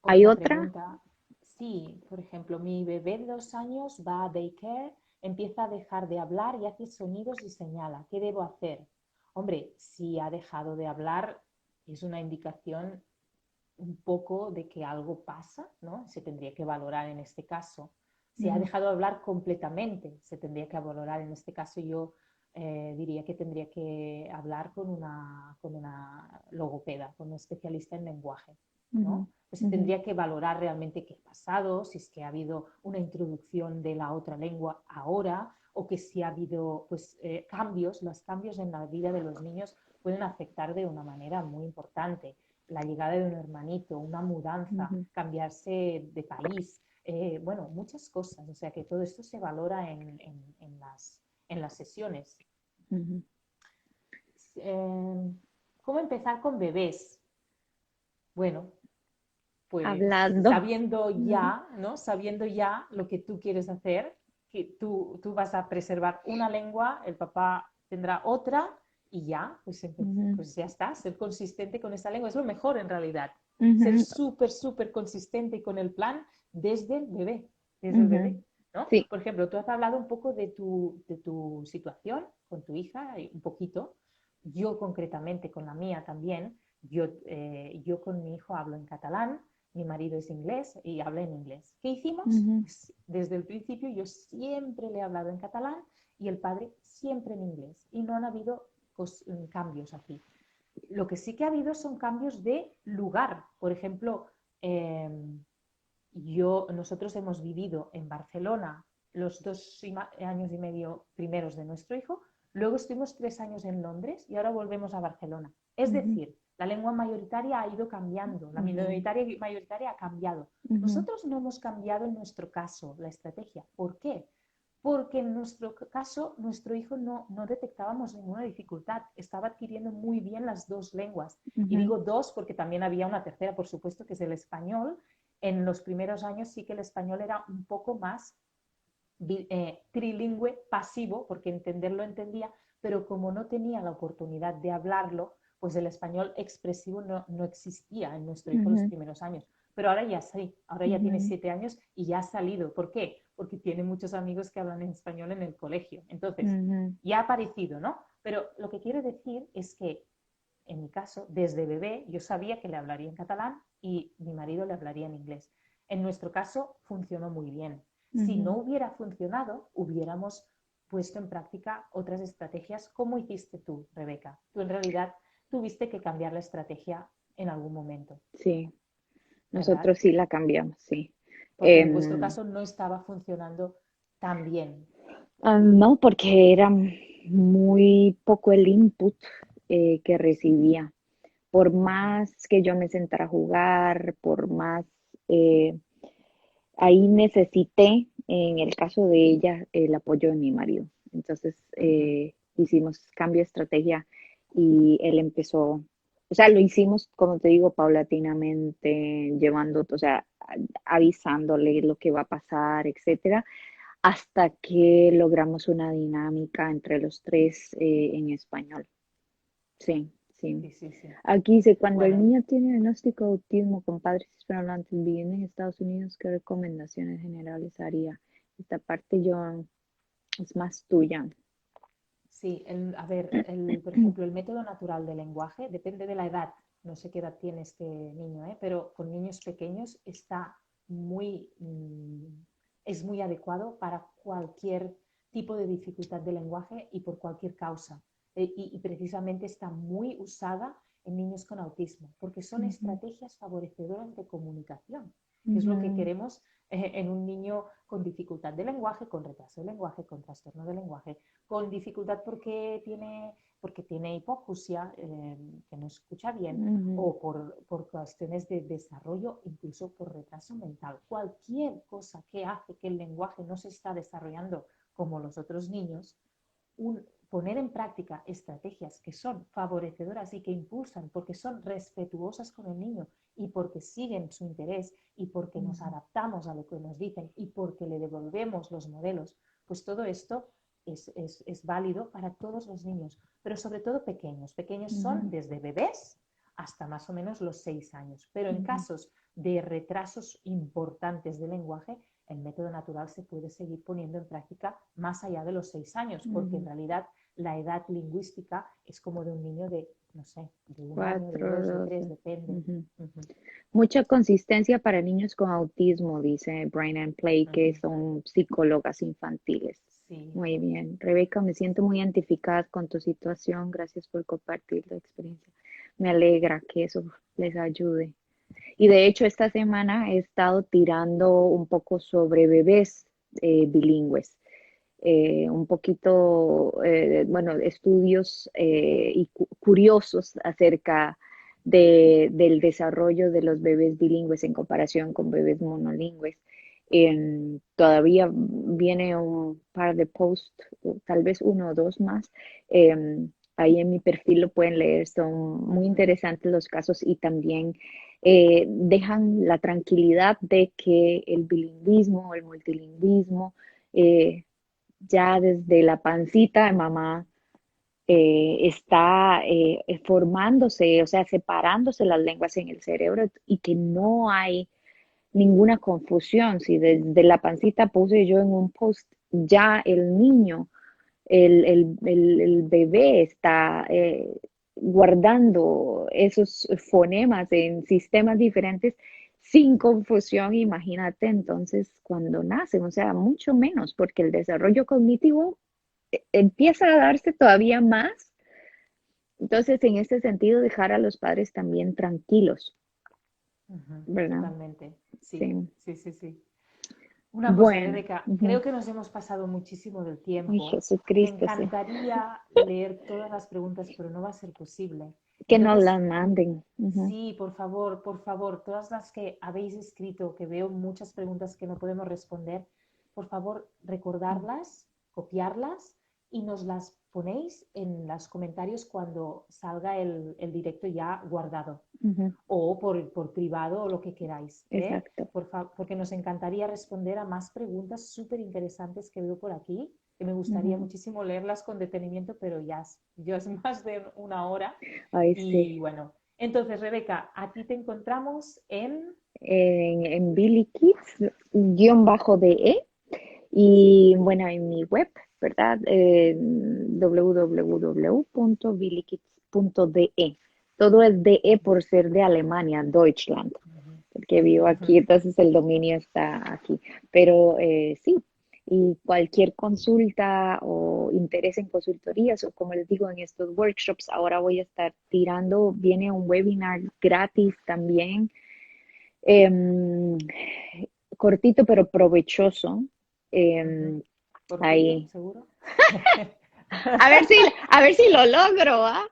S2: ¿Hay
S1: Otra
S2: otra?
S1: pregunta. Sí, por ejemplo, mi bebé de 2 años va a daycare, empieza a dejar de hablar y hace sonidos y señala. ¿Qué debo hacer? Hombre, si ha dejado de hablar, es una indicación un poco de que algo pasa, ¿no? Se tendría que valorar en este caso. Si ha
S2: Ujú,
S1: dejado de hablar completamente, se tendría que valorar. En este caso yo diría que tendría que hablar con una logopeda, con un especialista en lenguaje,
S2: ujú,
S1: ¿no? Pues se
S2: ujú,
S1: tendría que valorar realmente qué ha pasado, si es que ha habido una introducción de la otra lengua ahora o que si ha habido pues, cambios. Los cambios en la vida de los niños pueden afectar de una manera muy importante. La llegada de un hermanito, una mudanza,
S2: ujú,
S1: cambiarse de país, bueno, muchas cosas. O sea que todo esto se valora en las sesiones.
S2: ujú.
S1: Eh, ¿Cómo empezar con bebés? Bueno, pues
S2: Hablando.
S1: sabiendo
S2: Ujú,
S1: ya, ¿no? Sabiendo ya lo que tú quieres hacer, que tú vas a preservar una lengua, el papá tendrá otra y ya,
S2: ujú,
S1: pues ya está, ser consistente con esa lengua es lo mejor en realidad. Ser
S2: ujú,
S1: súper, súper consistente con el plan desde el bebé,
S2: ujú.
S1: ¿no?
S2: Sí.
S1: Por ejemplo, tú has hablado un poco de tu situación con tu hija, un poquito. Yo concretamente con la mía también, yo con mi hijo hablo en catalán, mi marido es inglés y habla en inglés. ¿Qué hicimos?
S2: Ujú,
S1: Pues desde el principio yo siempre le he hablado en catalán y el padre siempre en inglés. Y no han habido cambios aquí. Lo que sí que ha habido son cambios de lugar. Por ejemplo, eh, nosotros hemos vivido en Barcelona los 2 años y medio primeros de nuestro hijo, luego estuvimos 3 años en Londres y ahora volvemos a Barcelona. Es
S2: ujú,
S1: decir, la lengua mayoritaria ha ido cambiando, la
S2: ujú,
S1: minoritaria y mayoritaria ha cambiado.
S2: ujú,
S1: Nosotros no hemos cambiado en nuestro caso la estrategia. ¿Por qué? Porque en nuestro caso, nuestro hijo no detectábamos ninguna dificultad, estaba adquiriendo muy bien las dos lenguas. Y
S2: ujú,
S1: digo dos porque también había una tercera, por supuesto, que es el español. En los primeros años sí que el español era un poco más trilingüe pasivo, porque entenderlo entendía, pero como no tenía la oportunidad de hablarlo, pues el español expresivo no existía en nuestro hijo los
S2: ujú,
S1: primeros años. Pero ahora ya sí, ahora ya tiene
S2: ujú,
S1: 7 años y ya ha salido. ¿Por qué? Porque tiene muchos amigos que hablan en español en el colegio. Entonces,
S2: ujú,
S1: ya ha aparecido, ¿no? Pero lo que quiero decir es que en mi caso, desde bebé, yo sabía que le hablaría en catalán y mi marido le hablaría en inglés. En nuestro caso, funcionó muy bien. Si no
S2: ujú.
S1: hubiera funcionado, hubiéramos puesto en práctica otras estrategias, como hiciste tú, Rebeca. Tú en realidad tuviste que cambiar la estrategia en algún momento,
S2: Sí,
S1: ¿verdad?
S2: nosotros sí la cambiamos, sí.
S1: Porque en vuestro
S2: Em,
S1: caso no estaba funcionando tan bien.
S2: no, porque era muy poco el input que recibía. Por
S1: Ujú,
S2: más que yo me sentara a jugar, por más, eh, ahí necesité, en el caso de ella, el apoyo de mi marido. Entonces
S1: ujú,
S2: hicimos cambio de estrategia y él empezó, o sea, lo hicimos, como te digo, paulatinamente, llevando, o sea, avisándole lo que va a pasar, etcétera, hasta que logramos una dinámica entre los tres en español. Sí, sí.
S1: sí, sí, sí.
S2: Aquí dice, cuando el
S1: Bueno,
S2: niño tiene diagnóstico de autismo con padres hispanohablantes viviendo en Estados Unidos, ¿qué recomendaciones generales haría? Esta parte yo es más tuya.
S1: Sí, a ver, por ejemplo, el método natural del lenguaje depende de la edad. No sé qué edad tiene este niño, ¿eh? Pero con niños pequeños está muy, es muy adecuado para cualquier tipo de dificultad de lenguaje y por cualquier causa. Y precisamente está muy usada en niños con autismo, porque son
S2: Ujú,
S1: estrategias favorecedoras de comunicación, que es lo que
S2: ujú,
S1: queremos en un niño con dificultad de lenguaje, con retraso de lenguaje, con trastorno de lenguaje, con dificultad porque tiene hipoacusia, que no escucha bien,
S2: ujú,
S1: o por cuestiones de desarrollo, incluso por retraso mental. Cualquier cosa que hace que el lenguaje no se está desarrollando como los otros niños, poner en práctica estrategias que son favorecedoras y que impulsan porque son respetuosas con el niño y porque siguen su interés y porque nos
S2: ujú,
S1: adaptamos a lo que nos dicen y porque le devolvemos los modelos, pues todo esto es válido para todos los niños, pero sobre todo pequeños. Pequeños son
S2: ujú,
S1: desde bebés hasta más o menos los 6 años, pero en
S2: ujú,
S1: casos de retrasos importantes de lenguaje, el método natural se puede seguir poniendo en práctica más allá de los 6 años, porque en
S2: ujú.
S1: realidad la edad lingüística es como de un niño de, no sé, de 1 año, de 2, de
S2: 4,
S1: 3,
S2: 12.
S1: depende.
S2: Ujú.
S1: Uh -huh,
S2: Mucha consistencia para niños con autismo, dice Brian and Play,
S1: uh
S2: que
S1: -huh.
S2: son psicólogas infantiles.
S1: Sí,
S2: Muy bien. Rebeca, me siento muy identificada con tu situación. Gracias por compartir tu experiencia. Me alegra que eso les ayude. Y de hecho, esta semana he estado tirando un poco sobre bebés bilingües. Un poquito, bueno, estudios y curiosos acerca del desarrollo de los bebés bilingües en comparación con bebés monolingües. Todavía viene un par de posts, tal vez uno o dos más. Ahí en mi perfil lo pueden leer, son muy interesantes los casos y también dejan la tranquilidad de que el bilingüismo o el multilingüismo ya desde la pancita de mamá está formándose, o sea, separándose las lenguas en el cerebro y que no hay ninguna confusión. Si desde la pancita puse yo en un post, ya el niño, el bebé está guardando esos fonemas en sistemas diferentes sin confusión, imagínate entonces cuando nacen, o sea, mucho menos, porque el desarrollo cognitivo empieza a darse todavía más. Entonces, en este sentido, dejar a los padres también tranquilos,
S1: uh -huh,
S2: ¿verdad?
S1: totalmente. Sí,
S2: Sí.
S1: sí, sí, sí. Una cosa,
S2: Bueno,
S1: Rebeca,
S2: uh-huh.
S1: creo que nos hemos pasado muchísimo del
S2: Ay,
S1: tiempo. Me
S2: Jesucristo, sí.
S1: encantaría leer todas las preguntas, pero no va a ser posible.
S2: Que nos
S1: Entonces,
S2: las manden. Uh-huh.
S1: sí, por favor, todas las que habéis escrito, que veo muchas preguntas que no podemos responder, por favor, recordarlas, copiarlas y nos las ponéis en los comentarios cuando salga el directo ya guardado
S2: Uh-huh.
S1: o por privado o lo que queráis, ¿eh?
S2: Exacto.
S1: Porque nos encantaría responder a más preguntas súper interesantes que veo por aquí, que me gustaría
S2: Uh-huh.
S1: muchísimo leerlas con detenimiento, pero ya es más de 1 hora.
S2: Ay, sí.
S1: Y bueno, entonces, Rebeca, a ti te encontramos en...
S2: En Billy Kids, guión bajo DE, y bueno, en mi web, ¿verdad? www.billykids.de. Todo es DE por ser de Alemania, Deutschland,
S1: Ujú,
S2: porque vivo
S1: ujú.
S2: aquí, entonces el dominio está aquí. Pero sí, y cualquier consulta o interés en consultorías, o como les digo, en estos workshops, ahora voy a estar tirando, viene un webinar gratis también, em, cortito pero provechoso.
S1: Ujú.
S2: em,
S1: Cortillo,
S2: ahí.
S1: seguro.
S2: A ver si lo logro, ¿ah?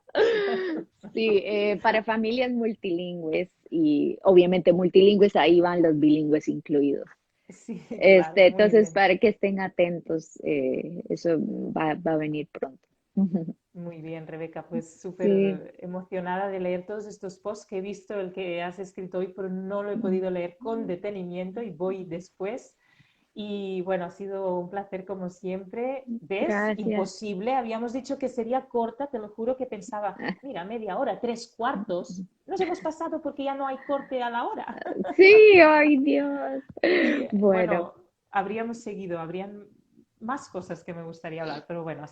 S2: Sí, para familias multilingües y obviamente multilingües, ahí van los bilingües incluidos.
S1: Sí, claro, muy
S2: Entonces,
S1: bien.
S2: para que estén atentos, eso va a venir pronto.
S1: Muy bien, Rebeca, pues
S2: Sí.
S1: súper emocionada de leer todos estos posts que he visto, el que has escrito hoy, pero no lo he podido leer con detenimiento y voy después. Y bueno, ha sido un placer como siempre. ¿Ves?
S2: Gracias.
S1: Imposible. Habíamos dicho que sería corta, te lo juro que pensaba, mira, media hora, 3 cuartos. Nos hemos pasado porque ya no hay corte a la hora.
S2: Sí, ay Dios.
S1: Y
S2: Bueno,
S1: bueno, habríamos seguido, habrían más cosas que me gustaría hablar, pero bueno,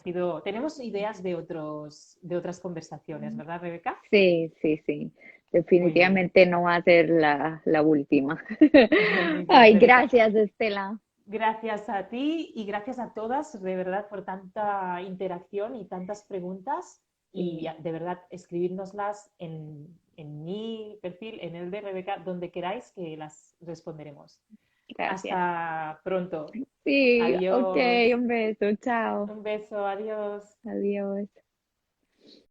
S1: tenemos ideas de otras conversaciones, ¿verdad, Rebeca?
S2: Sí, sí, sí.
S1: Muy bien.
S2: Definitivamente no va a ser la última.
S1: Muy bien,
S2: Ay,
S1: Rebeca.
S2: gracias, Estela.
S1: Gracias a ti y gracias a todas, de verdad, por tanta interacción y tantas preguntas. Y
S2: Sí,
S1: de verdad, escribírnoslas en mi perfil, en el de Rebeca, donde queráis que las responderemos.
S2: gracias.
S1: Hasta pronto.
S2: Sí, ok,
S1: Adiós.
S2: un beso, chao.
S1: Un beso, adiós.
S2: Adiós.